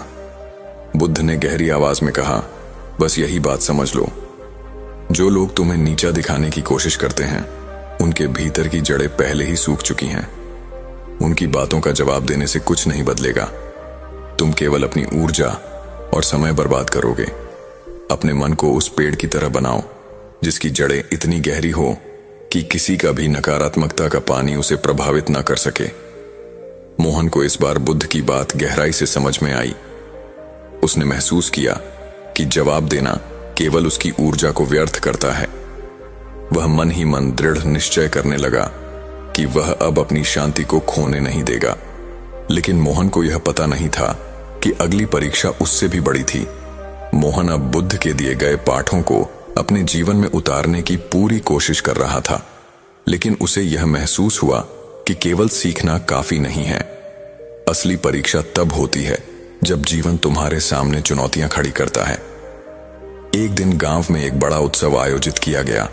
बुद्ध ने गहरी आवाज में कहा, बस यही बात समझ लो, जो लोग तुम्हें नीचा दिखाने की कोशिश करते हैं उनके भीतर की जड़ें पहले ही सूख चुकी हैं। उनकी बातों का जवाब देने से कुछ नहीं बदलेगा। तुम केवल अपनी ऊर्जा और समय बर्बाद करोगे। अपने मन को उस पेड़ की तरह बनाओ जिसकी जड़ें इतनी गहरी हो कि किसी का भी नकारात्मकता का पानी उसे प्रभावित न कर सके। मोहन को इस बार बुद्ध की बात गहराई से समझ में आई। उसने महसूस किया कि जवाब देना केवल उसकी ऊर्जा को व्यर्थ करता है। वह मन ही मन दृढ़ निश्चय करने लगा कि वह अब अपनी शांति को खोने नहीं देगा। लेकिन मोहन को यह पता नहीं था कि अगली परीक्षा उससे भी बड़ी थी। मोहन अब बुद्ध के दिए गए पाठों को अपने जीवन में उतारने की पूरी कोशिश कर रहा था, लेकिन उसे यह महसूस हुआ कि केवल सीखना काफी नहीं है। असली परीक्षा तब होती है जब जीवन तुम्हारे सामने चुनौतियां खड़ी करता है। एक दिन गांव में एक बड़ा उत्सव आयोजित किया गया।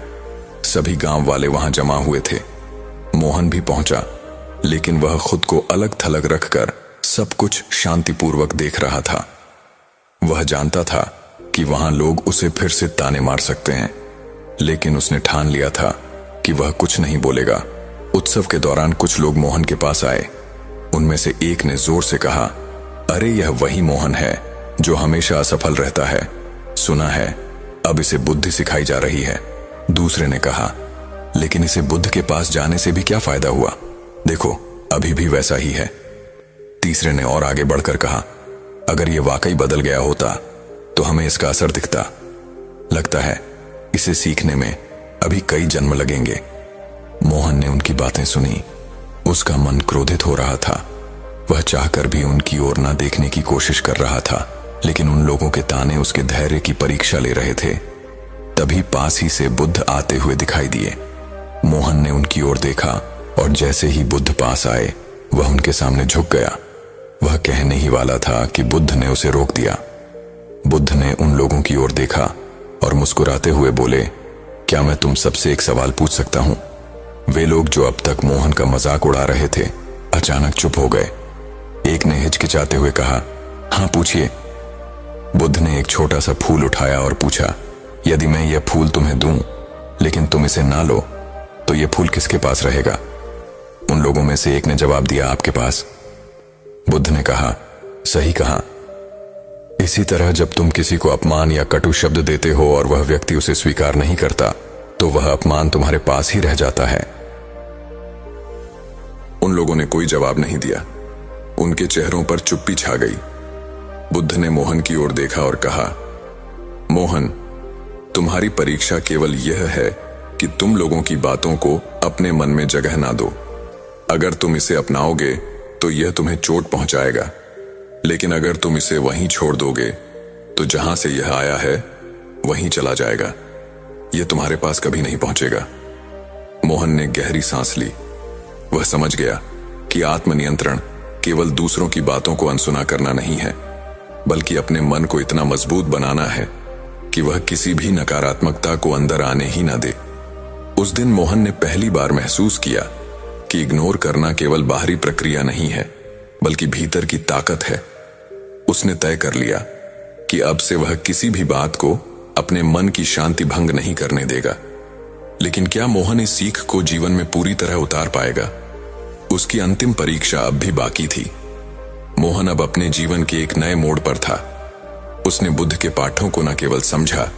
सभी गांव वाले वहां जमा हुए थे। मोहन भी पहुंचा, लेकिन वह खुद को अलग थलग रखकर सब कुछ शांतिपूर्वक देख रहा था। वह जानता था कि वहां लोग उसे फिर से ताने मार सकते हैं, लेकिन उसने ठान लिया था कि वह कुछ नहीं बोलेगा। उत्सव के दौरान कुछ लोग मोहन के पास आए। उनमें से एक ने जोर से कहा, अरे यह वही मोहन है जो हमेशा असफल रहता है। सुना है अब इसे बुद्धि सिखाई जा रही है। दूसरे ने कहा, लेकिन इसे बुद्ध के पास जाने से भी क्या फायदा हुआ? देखो अभी भी वैसा ही है। तीसरे ने और आगे बढ़कर कहा, अगर यह वाकई बदल गया होता तो हमें इसका असर दिखता। लगता है इसे सीखने में अभी कई जन्म लगेंगे। मोहन ने उनकी बातें सुनी। उसका मन क्रोधित हो रहा था। वह चाहकर भी उनकी ओर न देखने की कोशिश कर रहा था, लेकिन उन लोगों के ताने उसके धैर्य की परीक्षा ले रहे थे। तभी पास ही से बुद्ध आते हुए दिखाई दिए। मोहन ने उनकी ओर देखा और जैसे ही बुद्ध पास आए वह उनके सामने झुक गया। वह कहने ही वाला था कि बुद्ध ने उसे रोक दिया। बुद्ध ने उन लोगों की ओर देखा और मुस्कुराते हुए बोले, क्या मैं तुम सबसे एक सवाल पूछ सकता हूं? वे लोग जो अब तक मोहन का मजाक उड़ा रहे थे अचानक चुप हो गए। एक ने हिचकिचाते हुए कहा, हाँ पूछिए। बुद्ध ने एक छोटा सा फूल उठाया और पूछा, यदि मैं यह फूल तुम्हें दूं लेकिन तुम इसे ना लो तो यह फूल किसके पास रहेगा? उन लोगों में से एक ने जवाब दिया, आपके पास। बुद्ध ने कहा, सही कहा। इसी तरह जब तुम किसी को अपमान या कटु शब्द देते हो और वह व्यक्ति उसे स्वीकार नहीं करता तो वह अपमान तुम्हारे पास ही रह जाता है। उन लोगों ने कोई जवाब नहीं दिया। उनके चेहरों पर चुप्पी छा गई। बुद्ध ने मोहन की ओर देखा और कहा, मोहन, तुम्हारी परीक्षा केवल यह है कि तुम लोगों की बातों को अपने मन में जगह ना दो। अगर तुम इसे अपनाओगे तो यह तुम्हें चोट पहुंचाएगा, लेकिन अगर तुम इसे वहीं छोड़ दोगे तो जहां से यह आया है वहीं चला जाएगा। यह तुम्हारे पास कभी नहीं पहुंचेगा। मोहन ने गहरी सांस ली। वह समझ गया कि आत्मनियंत्रण केवल दूसरों की बातों को अनसुना करना नहीं है, बल्कि अपने मन को इतना मजबूत बनाना है कि वह किसी भी नकारात्मकता को अंदर आने ही ना दे। उस दिन मोहन ने पहली बार महसूस किया कि इग्नोर करना केवल बाहरी प्रक्रिया नहीं है, बल्कि भीतर की ताकत है। उसने तय कर लिया कि अब से वह किसी भी बात को अपने मन की शांति भंग नहीं करने देगा। लेकिन क्या मोहन इस सीख को जीवन में पूरी तरह उतार पाएगा? उसकी अंतिम परीक्षा अब भी बाकी थी। मोहन अब अपने जीवन के एक नए मोड़ पर था। उसने बुद्ध के पाठों को न केवल समझा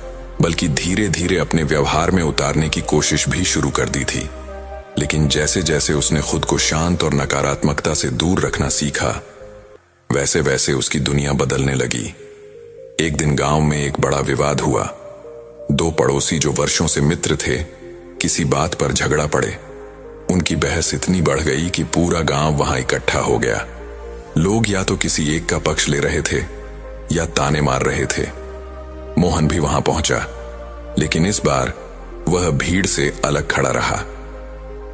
बल्कि धीरे धीरे अपने व्यवहार में उतारने की कोशिश भी शुरू कर दी थी। लेकिन जैसे जैसे उसने खुद को शांत और नकारात्मकता से दूर रखना सीखा, वैसे वैसे उसकी दुनिया बदलने लगी। एक दिन गांव में एक बड़ा विवाद हुआ। दो पड़ोसी जो वर्षों से मित्र थे, किसी बात पर झगड़ा पड़े। उनकी बहस इतनी बढ़ गई कि पूरा गांव वहां इकट्ठा हो गया। लोग या तो किसी एक का पक्ष ले रहे थे या ताने मार रहे थे। मोहन भी वहां पहुंचा, लेकिन इस बार वह भीड़ से अलग खड़ा रहा।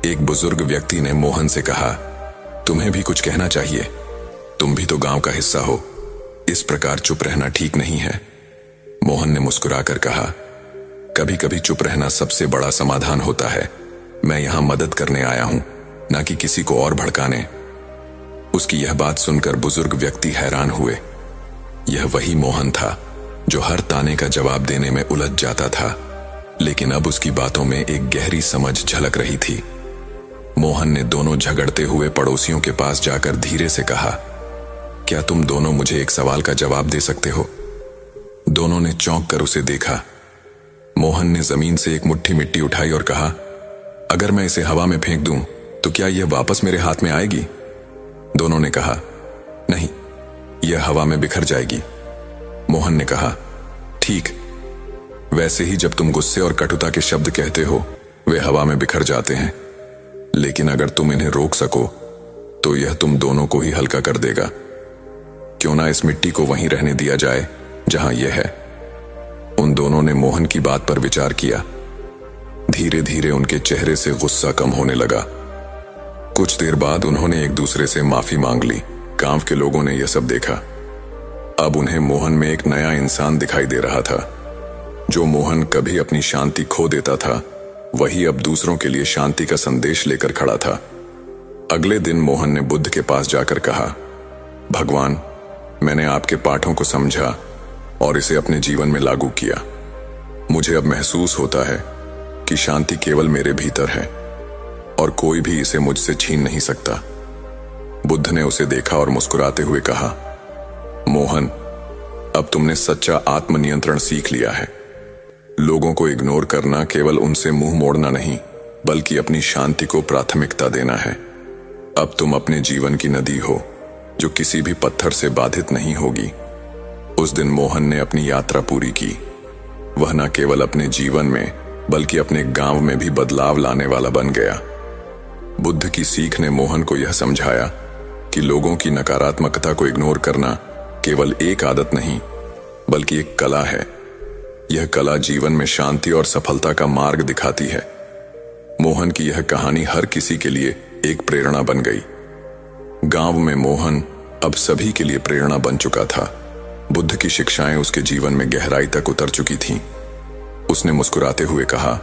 एक बुजुर्ग व्यक्ति ने मोहन से कहा, तुम्हें भी कुछ कहना चाहिए, तुम भी तो गांव का हिस्सा हो। इस प्रकार चुप रहना ठीक नहीं है। मोहन ने मुस्कुराकर कहा, कभी कभी चुप रहना सबसे बड़ा समाधान होता है। मैं यहां मदद करने आया हूं, ना कि किसी को और भड़काने। उसकी यह बात सुनकर बुजुर्ग व्यक्ति हैरान हुए। यह वही मोहन था जो हर ताने का जवाब देने में उलझ जाता था, लेकिन अब उसकी बातों में एक गहरी समझ झलक रही थी। मोहन ने दोनों झगड़ते हुए पड़ोसियों के पास जाकर धीरे से कहा, क्या तुम दोनों मुझे एक सवाल का जवाब दे सकते हो? दोनों ने चौंक कर उसे देखा। मोहन ने जमीन से एक मुट्ठी मिट्टी उठाई और कहा, अगर मैं इसे हवा में फेंक दूं तो क्या यह वापस मेरे हाथ में आएगी? दोनों ने कहा, नहीं, यह हवा में बिखर जाएगी। मोहन ने कहा, ठीक, वैसे ही जब तुम गुस्से और कटुता के शब्द कहते हो वे हवा में बिखर जाते हैं, लेकिन अगर तुम इन्हें रोक सको तो यह तुम दोनों को ही हल्का कर देगा। क्यों ना इस मिट्टी को वहीं रहने दिया जाए जहां यह है। उन दोनों ने मोहन की बात पर विचार किया। धीरे धीरे उनके चेहरे से गुस्सा कम होने लगा। कुछ देर बाद उन्होंने एक दूसरे से माफी मांग ली। गांव के लोगों ने यह सब देखा। अब उन्हें मोहन में एक नया इंसान दिखाई दे रहा था। जो मोहन कभी अपनी शांति खो देता था, वही अब दूसरों के लिए शांति का संदेश लेकर खड़ा था। अगले दिन मोहन ने बुद्ध के पास जाकर कहा, भगवान, मैंने आपके पाठों को समझा और इसे अपने जीवन में लागू किया। मुझे अब महसूस होता है कि शांति केवल मेरे भीतर है और कोई भी इसे मुझसे छीन नहीं सकता। बुद्ध ने उसे देखा और मुस्कुराते हुए कहा, मोहन, अब तुमने सच्चा आत्मनियंत्रण सीख लिया है। लोगों को इग्नोर करना केवल उनसे मुंह मोड़ना नहीं, बल्कि अपनी शांति को प्राथमिकता देना है। अब तुम अपने जीवन की नदी हो जो किसी भी पत्थर से बाधित नहीं होगी। उस दिन मोहन ने अपनी यात्रा पूरी की। वह न केवल अपने जीवन में बल्कि अपने गांव में भी बदलाव लाने वाला बन गया। बुद्ध की सीख ने मोहन को यह समझाया कि लोगों की नकारात्मकता को इग्नोर करना केवल एक आदत नहीं, बल्कि एक कला है। यह कला जीवन में शांति और सफलता का मार्ग दिखाती है। मोहन की यह कहानी हर किसी के लिए एक प्रेरणा बन गई। गांव में मोहन अब सभी के लिए प्रेरणा बन चुका था। बुद्ध की शिक्षाएं उसके जीवन में गहराई तक उतर चुकी थीं। उसने मुस्कुराते हुए कहा,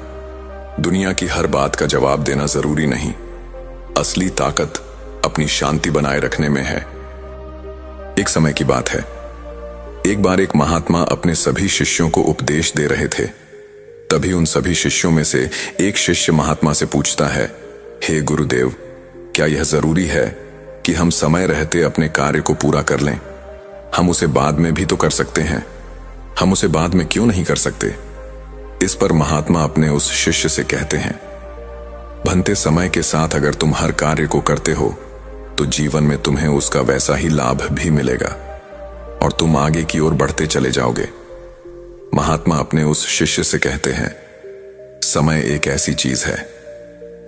दुनिया की हर बात का जवाब देना जरूरी नहीं। असली ताकत अपनी शांति बनाए रखने में है। एक समय की बात है। एक बार एक महात्मा अपने सभी शिष्यों को उपदेश दे रहे थे। तभी उन सभी शिष्यों में से एक शिष्य महात्मा से पूछता है, हे गुरुदेव, क्या यह जरूरी है कि हम समय रहते अपने कार्य को पूरा कर लें? हम उसे बाद में भी तो कर सकते हैं। हम उसे बाद में क्यों नहीं कर सकते? इस पर महात्मा अपने उस शिष्य से कहते हैं, बनते समय के साथ अगर तुम हर कार्य को करते हो तो जीवन में तुम्हें उसका वैसा ही लाभ भी मिलेगा और तुम आगे की ओर बढ़ते चले जाओगे। महात्मा अपने उस शिष्य से कहते हैं, समय एक ऐसी चीज है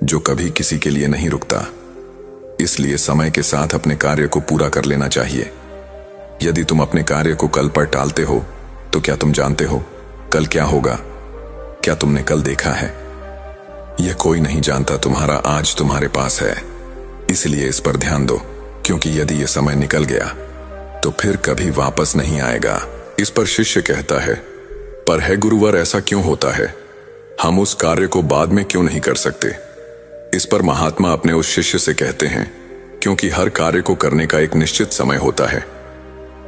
जो कभी किसी के लिए नहीं रुकता, इसलिए समय के साथ अपने कार्य को पूरा कर लेना चाहिए। यदि तुम अपने कार्य को कल पर टालते हो तो क्या तुम जानते हो कल क्या होगा? क्या तुमने कल देखा है? यह कोई नहीं जानता। तुम्हारा आज तुम्हारे पास है, इसलिए इस पर ध्यान दो, क्योंकि यदि यह समय निकल गया तो फिर कभी वापस नहीं आएगा। इस पर शिष्य कहता है, पर है गुरुवर, ऐसा क्यों होता है? हम उस कार्य को बाद में क्यों नहीं कर सकते? इस पर महात्मा अपने उस शिष्य से कहते हैं, क्योंकि हर कार्य को करने का एक निश्चित समय होता है।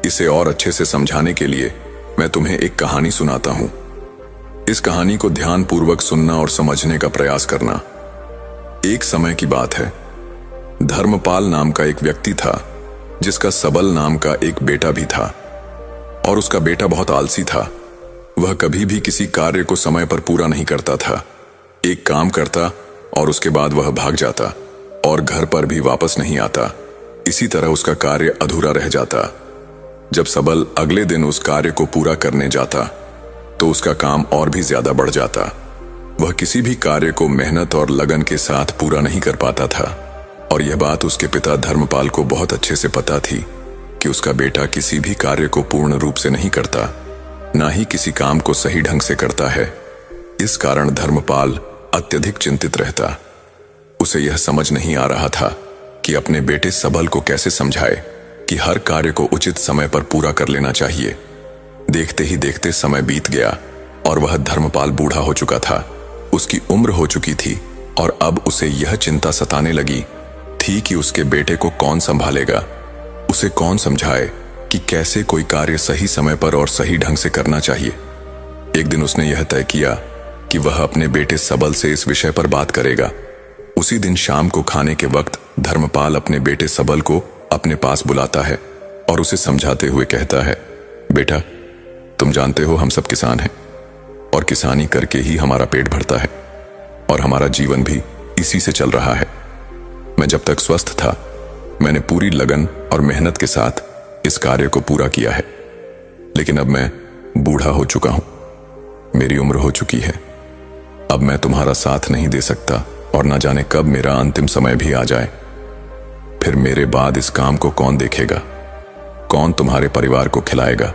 इसे और अच्छे से समझाने के लिए मैं तुम्हें एक कहानी सुनाता हूं। इस कहानी को ध्यानपूर्वक सुनना और समझने का प्रयास करना। एक समय की बात है। धर्मपाल नाम का एक व्यक्ति था जिसका सबल नाम का एक बेटा भी था। और उसका बेटा बहुत आलसी था। वह कभी भी किसी कार्य को समय पर पूरा नहीं करता था। एक काम करता और उसके बाद वह भाग जाता और घर पर भी वापस नहीं आता। इसी तरह उसका कार्य अधूरा रह जाता। जब सबल अगले दिन उस कार्य को पूरा करने जाता तो उसका काम और भी ज्यादा बढ़ जाता। वह किसी भी कार्य को मेहनत और लगन के साथ पूरा नहीं कर पाता था और यह बात उसके पिता धर्मपाल को बहुत अच्छे से पता थी कि उसका बेटा किसी भी कार्य को पूर्ण रूप से नहीं करता, ना ही किसी काम को सही ढंग से करता है। इस कारण धर्मपाल अत्यधिक चिंतित रहता। उसे यह समझ नहीं आ रहा था कि अपने बेटे सबल को कैसे समझाए कि हर कार्य को उचित समय पर पूरा कर लेना चाहिए। देखते ही देखते समय बीत गया और वह धर्मपाल बूढ़ा हो चुका था। उसकी उम्र हो चुकी थी और अब उसे यह चिंता सताने लगी थी कि उसके बेटे को कौन संभालेगा, उसे कौन समझाए कि कैसे कोई कार्य सही समय पर और सही ढंग से करना चाहिए। एक दिन उसने यह तय किया कि वह अपने बेटे सबल से इस विषय पर बात करेगा। उसी दिन शाम को खाने के वक्त धर्मपाल अपने बेटे सबल को अपने पास बुलाता है और उसे समझाते हुए कहता है, बेटा, तुम जानते हो हम सब किसान हैं और किसानी करके ही हमारा पेट भरता है और हमारा जीवन भी इसी से चल रहा है। मैं जब तक स्वस्थ था मैंने पूरी लगन और मेहनत के साथ इस कार्य को पूरा किया है, लेकिन अब मैं बूढ़ा हो चुका हूं, मेरी उम्र हो चुकी है। अब मैं तुम्हारा साथ नहीं दे सकता और न जाने कब मेरा अंतिम समय भी आ जाए। फिर मेरे बाद इस काम को कौन देखेगा? कौन तुम्हारे परिवार को खिलाएगा?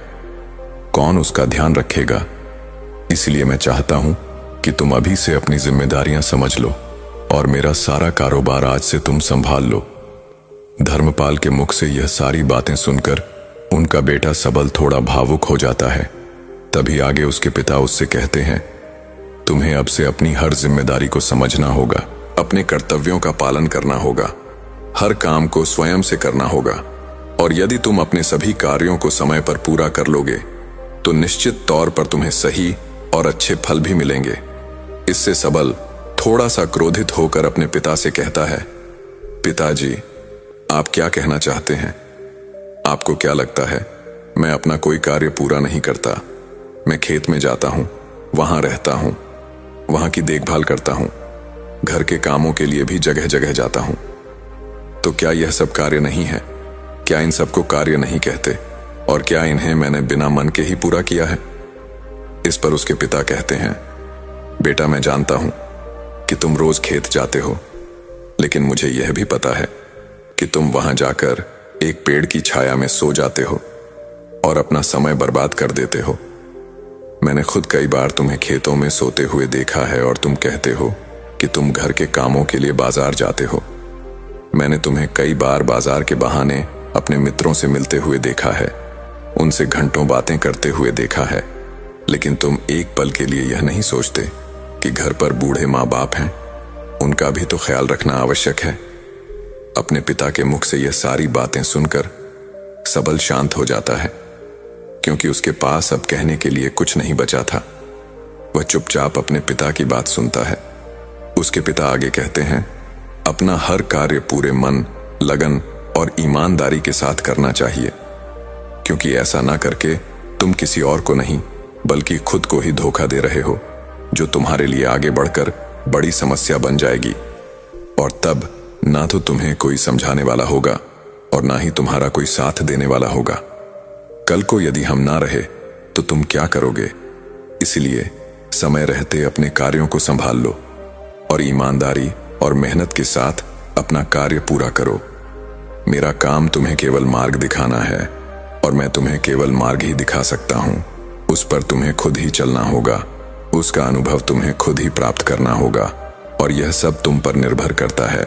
कौन उसका ध्यान रखेगा? इसलिए मैं चाहता हूं कि तुम अभी से अपनी जिम्मेदारियां समझ लो और मेरा सारा कारोबार आज से तुम संभाल लो। धर्मपाल के मुख से यह सारी बातें सुनकर उनका बेटा सबल थोड़ा भावुक हो जाता है। तभी आगे उसके पिता उससे कहते हैं, तुम्हें अब से अपनी हर जिम्मेदारी को समझना होगा, अपने कर्तव्यों का पालन करना होगा, हर काम को स्वयं से करना होगा और यदि तुम अपने सभी कार्यों को समय पर पूरा कर लोगे तो निश्चित तौर पर तुम्हें सही और अच्छे फल भी मिलेंगे। इससे सबल थोड़ा सा क्रोधित होकर अपने पिता से कहता है, पिताजी, आप क्या कहना चाहते हैं? आपको क्या लगता है मैं अपना कोई कार्य पूरा नहीं करता? मैं खेत में जाता हूं, वहां रहता हूं, वहां की देखभाल करता हूं, घर के कामों के लिए भी जगह जगह जाता हूं। तो क्या यह सब कार्य नहीं है? क्या इन सबको कार्य नहीं कहते? और क्या इन्हें मैंने बिना मन के ही पूरा किया है? इस पर उसके पिता कहते हैं, बेटा, मैं जानता हूं कि तुम रोज खेत जाते हो, लेकिन मुझे यह भी पता है कि तुम वहां जाकर एक पेड़ की छाया में सो जाते हो और अपना समय बर्बाद कर देते हो। मैंने खुद कई बार तुम्हें खेतों में सोते हुए देखा है और तुम कहते हो कि तुम घर के कामों के लिए बाजार जाते हो। मैंने तुम्हें कई बार बाजार के बहाने अपने मित्रों से मिलते हुए देखा है, उनसे घंटों बातें करते हुए देखा है, लेकिन तुम एक पल के लिए यह नहीं सोचते कि घर पर बूढ़े माँ बाप हैं, उनका भी तो ख्याल रखना आवश्यक है। अपने पिता के मुख से यह सारी बातें सुनकर सबल शांत हो जाता है, क्योंकि उसके पास अब कहने के लिए कुछ नहीं बचा था। वह चुपचाप अपने पिता की बात सुनता है। उसके पिता आगे कहते हैं, अपना हर कार्य पूरे मन, लगन और ईमानदारी के साथ करना चाहिए, क्योंकि ऐसा ना करके तुम किसी और को नहीं बल्कि खुद को ही धोखा दे रहे हो, जो तुम्हारे लिए आगे बढ़कर बड़ी समस्या बन जाएगी। और तब ना तो तुम्हें कोई समझाने वाला होगा और ना ही तुम्हारा कोई साथ देने वाला होगा। कल को यदि हम ना रहे तो तुम क्या करोगे? इसलिए समय रहते अपने कार्यों को संभाल लो और ईमानदारी और मेहनत के साथ अपना कार्य पूरा करो। मेरा काम तुम्हें केवल मार्ग दिखाना है और मैं तुम्हें केवल मार्ग ही दिखा सकता हूं। उस पर तुम्हें खुद ही चलना होगा, उसका अनुभव तुम्हें खुद ही प्राप्त करना होगा और यह सब तुम पर निर्भर करता है।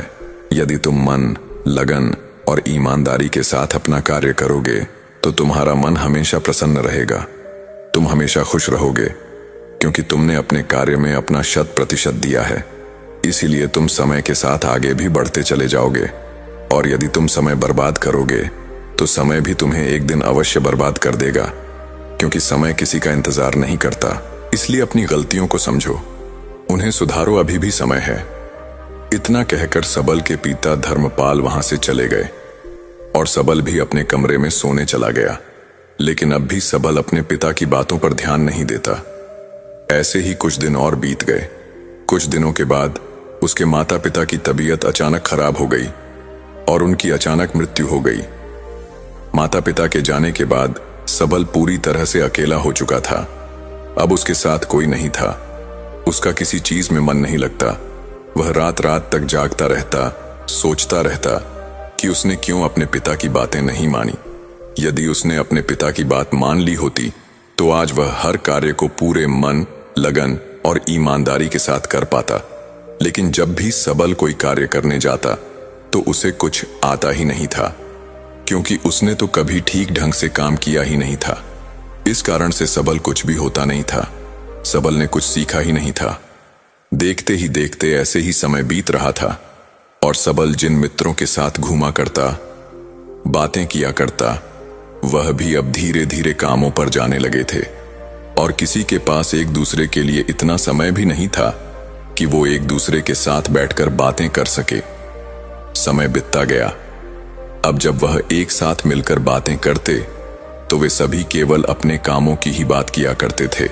यदि तुम मन, लगन और ईमानदारी के साथ अपना कार्य करोगे तो तुम्हारा मन हमेशा प्रसन्न रहेगा। तुम हमेशा खुश रहोगे, क्योंकि तुमने अपने कार्य में अपना 100% दिया है। इसीलिए तुम समय के साथ आगे भी बढ़ते चले जाओगे। और यदि तुम समय बर्बाद करोगे तो समय भी तुम्हें एक दिन अवश्य बर्बाद कर देगा, क्योंकि समय किसी का इंतजार नहीं करता। इसलिए अपनी गलतियों को समझो, उन्हें सुधारो, अभी भी समय है। इतना कहकर सबल के पिता धर्मपाल वहां से चले गए। और सबल भी अपने कमरे में सोने चला गया। लेकिन अब भी सबल अपने पिता की बातों पर ध्यान नहीं देता। ऐसे ही कुछ दिन और बीत गए। कुछ दिनों के बाद उसके माता पिता की तबीयत अचानक खराब हो गई और उनकी अचानक मृत्यु हो गई। माता पिता के जाने के बाद सबल पूरी तरह से अकेला हो चुका था। अब उसके साथ कोई नहीं था। उसका किसी चीज में मन नहीं लगता। वह रात रात तक जागता रहता, सोचता रहता कि उसने क्यों अपने पिता की बातें नहीं मानी। यदि उसने अपने पिता की बात मान ली होती तो आज वह हर कार्य को पूरे मन, लगन और ईमानदारी के साथ कर पाता। लेकिन जब भी सबल कोई कार्य करने जाता तो उसे कुछ आता ही नहीं था, क्योंकि उसने तो कभी ठीक ढंग से काम किया ही नहीं था। इस कारण से सबल कुछ भी होता नहीं था। सबल ने कुछ सीखा ही नहीं था। देखते ही देखते ऐसे ही समय बीत रहा था और सबल जिन मित्रों के साथ घूमा करता, बातें किया करता, वह भी अब धीरे धीरे कामों पर जाने लगे थे और किसी के पास एक दूसरे के लिए इतना समय भी नहीं था कि वो एक दूसरे के साथ बैठकर बातें कर सके। समय बीतता गया। अब जब वह एक साथ मिलकर बातें करते तो वे सभी केवल अपने कामों की ही बात किया करते थे।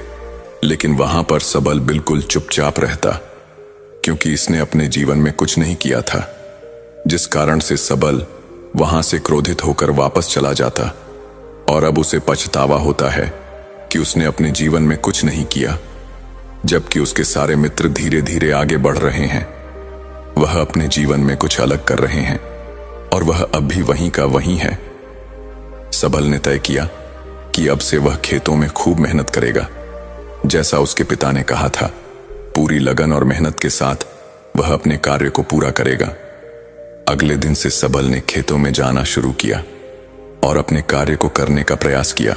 लेकिन वहां पर सबल बिल्कुल चुपचाप रहता, क्योंकि इसने अपने जीवन में कुछ नहीं किया था, जिस कारण से सबल वहां से क्रोधित होकर वापस चला जाता और अब उसे पछतावा होता है कि उसने अपने जीवन में कुछ नहीं किया, जबकि उसके सारे मित्र धीरे धीरे आगे बढ़ रहे हैं। वह अपने जीवन में कुछ अलग कर रहे हैं और वह अब भी वहीं का वहीं है। सबल ने तय किया कि अब से वह खेतों में खूब मेहनत करेगा, जैसा उसके पिता ने कहा था। पूरी लगन और मेहनत के साथ वह अपने कार्य को पूरा करेगा। अगले दिन से सबल ने खेतों में जाना शुरू किया और अपने कार्य को करने का प्रयास किया।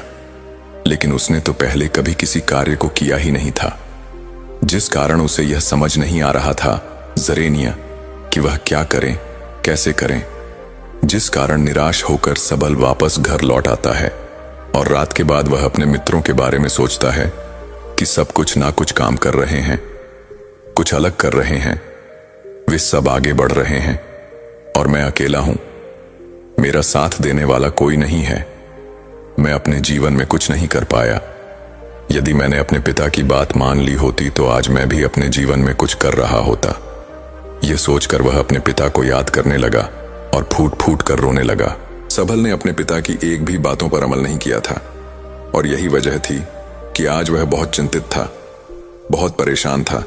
लेकिन उसने तो पहले कभी किसी कार्य को किया ही नहीं था, जिस कारण उसे यह समझ नहीं आ रहा था जरेनिया कि वह क्या करें, कैसे करें। जिस कारण निराश होकर सबल वापस घर लौट आता है और रात के बाद वह अपने मित्रों के बारे में सोचता है कि सब कुछ ना कुछ काम कर रहे हैं, कुछ अलग कर रहे हैं। वे सब आगे बढ़ रहे हैं और मैं अकेला हूं। मेरा साथ देने वाला कोई नहीं है। मैं अपने जीवन में कुछ नहीं कर पाया। यदि मैंने अपने पिता की बात मान ली होती तो आज मैं भी अपने जीवन में कुछ कर रहा होता। यह सोचकर वह अपने पिता को याद करने लगा और फूट फूट कर रोने लगा। सबल ने अपने पिता की एक भी बातों पर अमल नहीं किया था और यही वजह थी कि आज वह बहुत चिंतित था, बहुत परेशान था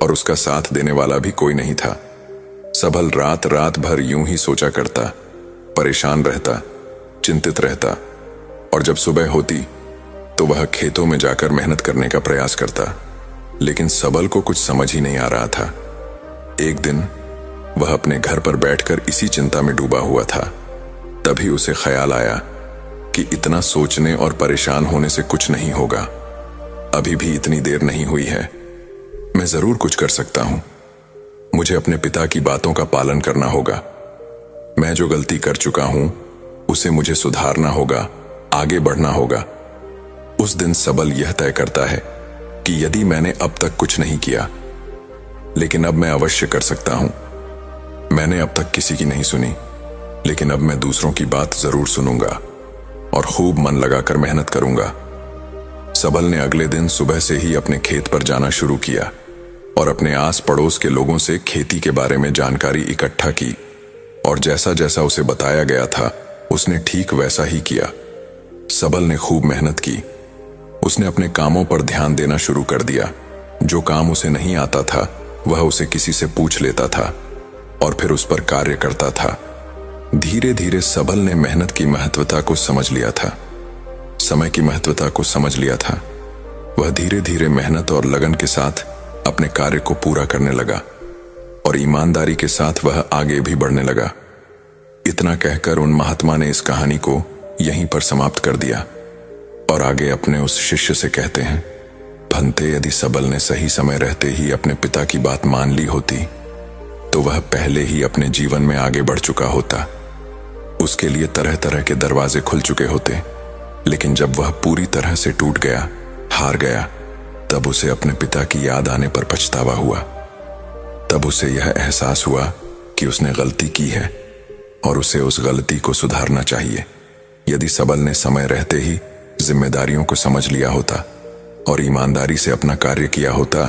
और उसका साथ देने वाला भी कोई नहीं था। सबल रात रात भर यूं ही सोचा करता, परेशान रहता, चिंतित रहता और जब सुबह होती तो वह खेतों में जाकर मेहनत करने का प्रयास करता। लेकिन सबल को कुछ समझ ही नहीं आ रहा था। एक दिन वह अपने घर पर बैठकर इसी चिंता में डूबा हुआ था। तभी उसे ख्याल आया कि इतना सोचने और परेशान होने से कुछ नहीं होगा। अभी भी इतनी देर नहीं हुई है। मैं जरूर कुछ कर सकता हूं। मुझे अपने पिता की बातों का पालन करना होगा। मैं जो गलती कर चुका हूं उसे मुझे सुधारना होगा, आगे बढ़ना होगा। उस दिन सबल यह तय करता है कि यदि मैंने अब तक कुछ नहीं किया, लेकिन अब मैं अवश्य कर सकता हूं। मैंने अब तक किसी की नहीं सुनी, लेकिन अब मैं दूसरों की बात जरूर सुनूंगा और खूब मन लगाकर मेहनत करूंगा। सबल ने अगले दिन सुबह से ही अपने खेत पर जाना शुरू किया और अपने आस पड़ोस के लोगों से खेती के बारे में जानकारी इकट्ठा की और जैसा जैसा उसे बताया गया था उसने ठीक वैसा ही किया। सबल ने खूब मेहनत की। उसने अपने कामों पर ध्यान देना शुरू कर दिया। जो काम उसे नहीं आता था वह उसे किसी से पूछ लेता था और फिर उस पर कार्य करता था। धीरे धीरे सबल ने मेहनत की महत्वता को समझ लिया था, समय की महत्वता को समझ लिया था। वह धीरे धीरे मेहनत और लगन के साथ अपने कार्य को पूरा करने लगा और ईमानदारी के साथ वह आगे भी बढ़ने लगा। इतना कहकर उन महात्मा ने इस कहानी को यहीं पर समाप्त कर दिया और आगे अपने उस शिष्य से कहते हैं, भंते यदि सबल ने सही समय रहते ही अपने पिता की बात मान ली होती तो वह पहले ही अपने जीवन में आगे बढ़ चुका होता। उसके लिए तरह तरह के दरवाजे खुल चुके होते। लेकिन जब वह पूरी तरह से टूट गया, हार गया, तब उसे अपने पिता की याद आने पर पछतावा हुआ। तब उसे यह एहसास हुआ कि उसने गलती की है और उसे उस गलती को सुधारना चाहिए। यदि सबल ने समय रहते ही जिम्मेदारियों को समझ लिया होता और ईमानदारी से अपना कार्य किया होता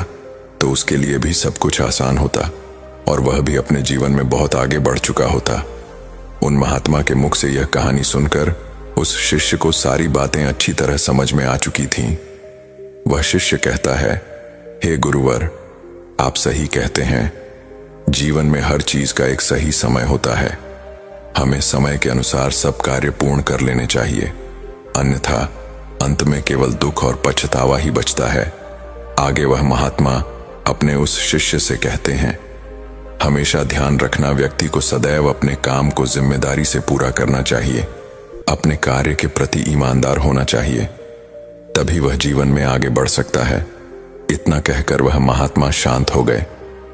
तो उसके लिए भी सब कुछ आसान होता और वह भी अपने जीवन में बहुत आगे बढ़ चुका होता। उन महात्मा के मुख से यह कहानी सुनकर उस शिष्य को सारी बातें अच्छी तरह समझ में आ चुकी थीं। वह शिष्य कहता है, हे गुरुवर, आप सही कहते हैं। जीवन में हर चीज का एक सही समय होता है। हमें समय के अनुसार सब कार्य पूर्ण कर लेने चाहिए, अन्यथा अंत में केवल दुख और पछतावा ही बचता है। आगे वह महात्मा अपने उस शिष्य से कहते हैं, हमेशा ध्यान रखना, व्यक्ति को सदैव अपने काम को जिम्मेदारी से पूरा करना चाहिए, अपने कार्य के प्रति ईमानदार होना चाहिए, तभी वह जीवन में आगे बढ़ सकता है। इतना कहकर वह महात्मा शांत हो गए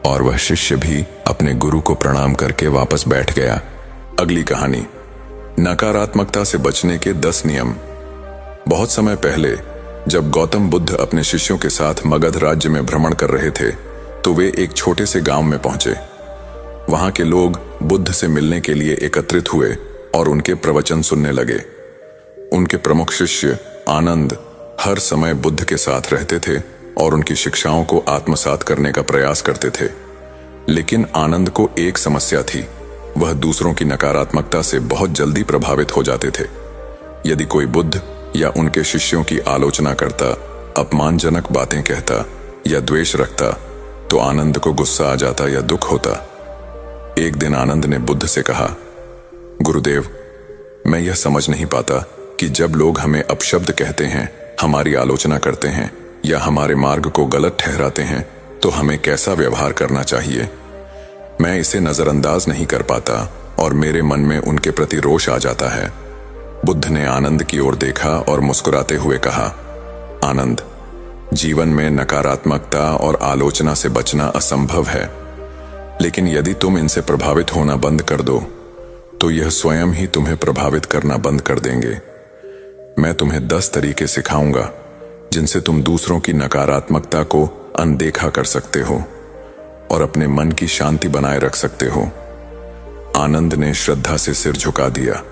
और वह शिष्य भी अपने गुरु को प्रणाम करके वापस बैठ गया। अगली कहानी, नकारात्मकता से बचने के 10 नियम। बहुत समय पहले जब गौतम बुद्ध अपने शिष्यों के साथ मगध राज्य में भ्रमण कर रहे थे तो वे एक छोटे से गांव में पहुंचे। वहां के लोग बुद्ध से मिलने के लिए एकत्रित हुए और उनके प्रवचन सुनने लगे। उनके प्रमुख शिष्य आनंद हर समय बुद्ध के साथ रहते थे और उनकी शिक्षाओं को आत्मसात करने का प्रयास करते थे। लेकिन आनंद को एक समस्या थी, वह दूसरों की नकारात्मकता से बहुत जल्दी प्रभावित हो जाते थे। यदि कोई बुद्ध या उनके शिष्यों की आलोचना करता, अपमानजनक बातें कहता या द्वेष रखता तो आनंद को गुस्सा आ जाता या दुख होता। एक दिन आनंद ने बुद्ध से कहा, गुरुदेव, मैं यह समझ नहीं पाता कि जब लोग हमें अपशब्द कहते हैं, हमारी आलोचना करते हैं या हमारे मार्ग को गलत ठहराते हैं तो हमें कैसा व्यवहार करना चाहिए। मैं इसे नजरअंदाज नहीं कर पाता और मेरे मन में उनके प्रति रोष आ जाता है। बुद्ध ने आनंद की ओर देखा और मुस्कुराते हुए कहा, आनंद, जीवन में नकारात्मकता और आलोचना से बचना असंभव है, लेकिन यदि तुम इनसे प्रभावित होना बंद कर दो तो यह स्वयं ही तुम्हें प्रभावित करना बंद कर देंगे। मैं तुम्हें 10 तरीके सिखाऊंगा जिनसे तुम दूसरों की नकारात्मकता को अनदेखा कर सकते हो और अपने मन की शांति बनाए रख सकते हो। आनंद ने श्रद्धा से सिर झुका दिया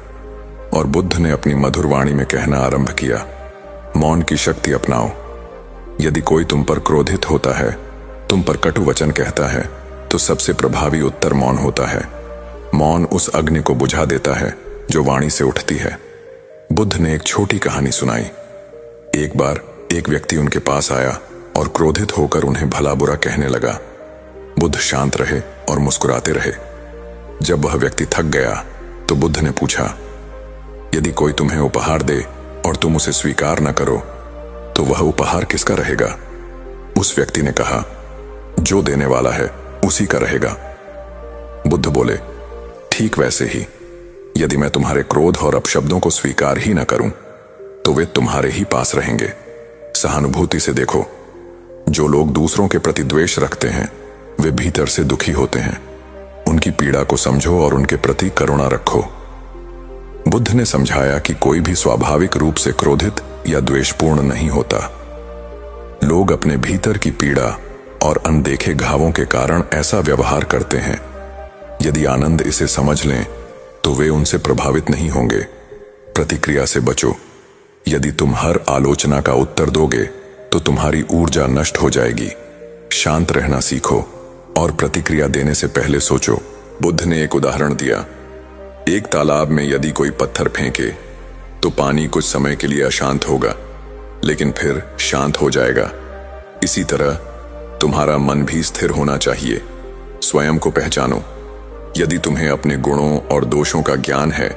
और बुद्ध ने अपनी मधुर वाणी में कहना आरंभ किया, मौन की शक्ति अपनाओ। यदि कोई तुम पर क्रोधित होता है, तुम पर कटु वचन कहता है, तो सबसे प्रभावी उत्तर मौन होता है। मौन उस अग्नि को बुझा देता है जो वाणी से उठती है। बुद्ध ने एक छोटी कहानी सुनाई। एक बार एक व्यक्ति उनके पास आया और क्रोधित होकर उन्हें भला बुरा कहने लगा। बुद्ध शांत रहे और मुस्कुराते रहे। जब वह व्यक्ति थक गया तो बुद्ध ने पूछा, यदि कोई तुम्हें उपहार दे और तुम उसे स्वीकार न करो तो वह उपहार किसका रहेगा? उस व्यक्ति ने कहा, जो देने वाला है उसी का रहेगा। बुद्ध बोले, ठीक वैसे ही यदि मैं तुम्हारे क्रोध और अपशब्दों को स्वीकार ही न करूं तो वे तुम्हारे ही पास रहेंगे। सहानुभूति से देखो, जो लोग दूसरों के प्रति द्वेष रखते हैं वे भीतर से दुखी होते हैं। उनकी पीड़ा को समझो और उनके प्रति करुणा रखो। बुद्ध ने समझाया कि कोई भी स्वाभाविक रूप से क्रोधित या द्वेषपूर्ण नहीं होता। लोग अपने भीतर की पीड़ा और अनदेखे घावों के कारण ऐसा व्यवहार करते हैं। यदि आनंद इसे समझ लें तो वे उनसे प्रभावित नहीं होंगे। प्रतिक्रिया से बचो। यदि तुम हर आलोचना का उत्तर दोगे तो तुम्हारी ऊर्जा नष्ट हो जाएगी। शांत रहना सीखो और प्रतिक्रिया देने से पहले सोचो। बुद्ध ने एक उदाहरण दिया। एक तालाब में यदि कोई पत्थर फेंके तो पानी कुछ समय के लिए अशांत होगा, लेकिन फिर शांत हो जाएगा। इसी तरह तुम्हारा मन भी स्थिर होना चाहिए। स्वयं को पहचानो। यदि तुम्हें अपने गुणों और दोषों का ज्ञान है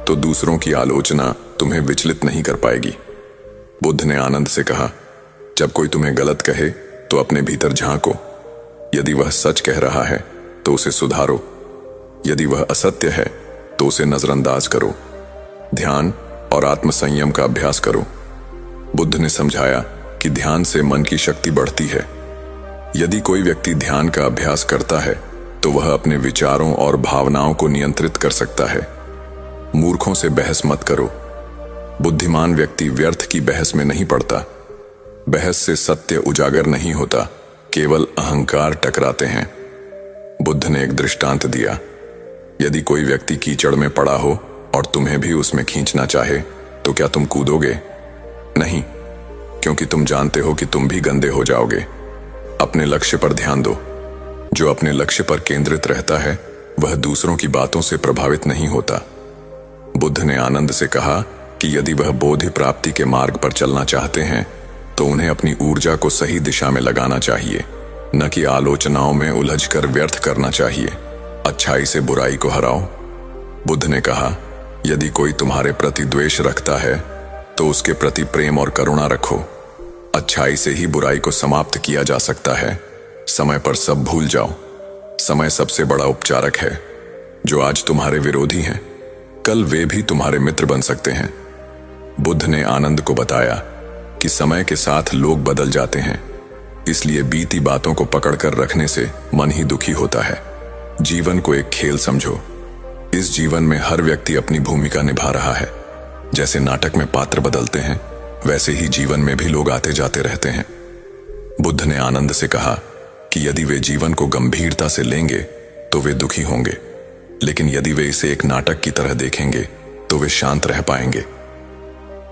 तो दूसरों की आलोचना तुम्हें विचलित नहीं कर पाएगी। बुद्ध ने आनंद से कहा, जब कोई तुम्हें गलत कहे तो अपने भीतर झांको। यदि वह सच कह रहा है तो उसे सुधारो। यदि वह असत्य है तो उसे नजरअंदाज करो। ध्यान और आत्मसंयम का अभ्यास करो। बुद्ध ने समझाया कि ध्यान से मन की शक्ति बढ़ती है। यदि कोई व्यक्ति ध्यान का अभ्यास करता है तो वह अपने विचारों और भावनाओं को नियंत्रित कर सकता है। मूर्खों से बहस मत करो। बुद्धिमान व्यक्ति व्यर्थ की बहस में नहीं पड़ता। बहस से सत्य उजागर नहीं होता, केवल अहंकार टकराते हैं। बुद्ध ने एक दृष्टांत दिया। यदि कोई व्यक्ति कीचड़ में पड़ा हो और तुम्हें भी उसमें खींचना चाहे तो क्या तुम कूदोगे? नहीं, क्योंकि तुम जानते हो कि तुम भी गंदे हो जाओगे। अपने लक्ष्य पर ध्यान दो। जो अपने लक्ष्य पर केंद्रित रहता है वह दूसरों की बातों से प्रभावित नहीं होता। बुद्ध ने आनंद से कहा कि यदि वह बोधि प्राप्ति के मार्ग पर चलना चाहते हैं तो उन्हें अपनी ऊर्जा को सही दिशा में लगाना चाहिए, न कि आलोचनाओं में उलझकर व्यर्थ करना चाहिए। अच्छाई से बुराई को हराओ। बुद्ध ने कहा, यदि कोई तुम्हारे प्रति द्वेष रखता है तो उसके प्रति प्रेम और करुणा रखो। अच्छाई से ही बुराई को समाप्त किया जा सकता है। समय पर सब भूल जाओ। समय सबसे बड़ा उपचारक है। जो आज तुम्हारे विरोधी हैं, कल वे भी तुम्हारे मित्र बन सकते हैं। बुद्ध ने आनंद को बताया कि समय के साथ लोग बदल जाते हैं, इसलिए बीती बातों को पकड़कर रखने से मन ही दुखी होता है। जीवन को एक खेल समझो। इस जीवन में हर व्यक्ति अपनी भूमिका निभा रहा है। जैसे नाटक में पात्र बदलते हैं, वैसे ही जीवन में भी लोग आते जाते रहते हैं। बुद्ध ने आनंद से कहा कि यदि वे जीवन को गंभीरता से लेंगे तो वे दुखी होंगे, लेकिन यदि वे इसे एक नाटक की तरह देखेंगे तो वे शांत रह पाएंगे।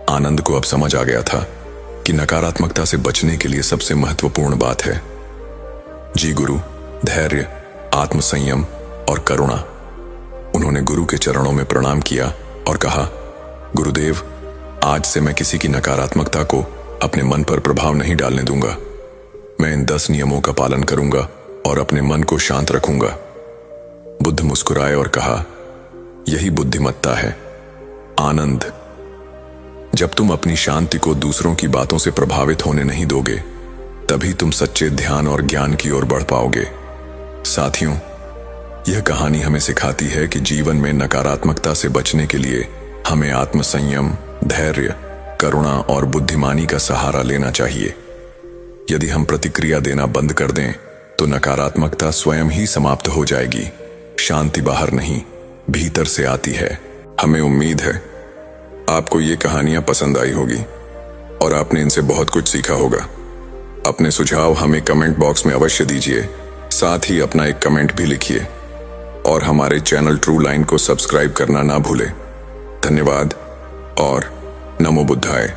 आनंद को अब समझ आ गया था कि नकारात्मकता से बचने के लिए सबसे महत्वपूर्ण बात है जी गुरु, धैर्य, आत्मसंयम और करुणा। उन्होंने गुरु के चरणों में प्रणाम किया और कहा, गुरुदेव, आज से मैं किसी की नकारात्मकता को अपने मन पर प्रभाव नहीं डालने दूंगा। मैं इन 10 नियमों का पालन करूंगा और अपने मन को शांत रखूंगा। बुद्ध मुस्कुराए और कहा, यही बुद्धिमत्ता है आनंद। जब तुम अपनी शांति को दूसरों की बातों से प्रभावित होने नहीं दोगे, तभी तुम सच्चे ध्यान और ज्ञान की ओर बढ़ पाओगे। साथियों, यह कहानी हमें सिखाती है कि जीवन में नकारात्मकता से बचने के लिए हमें आत्मसंयम, धैर्य, करुणा और बुद्धिमानी का सहारा लेना चाहिए। यदि हम प्रतिक्रिया देना बंद कर दें तो नकारात्मकता स्वयं ही समाप्त हो जाएगी। शांति बाहर नहीं, भीतर से आती है। हमें उम्मीद है आपको ये कहानियां पसंद आई होगी और आपने इनसे बहुत कुछ सीखा होगा। अपने सुझाव हमें कमेंट बॉक्स में अवश्य दीजिए। साथ ही अपना एक कमेंट भी लिखिए और हमारे चैनल ट्रू लाइन को सब्सक्राइब करना ना भूलें। धन्यवाद और नमो बुद्धाय।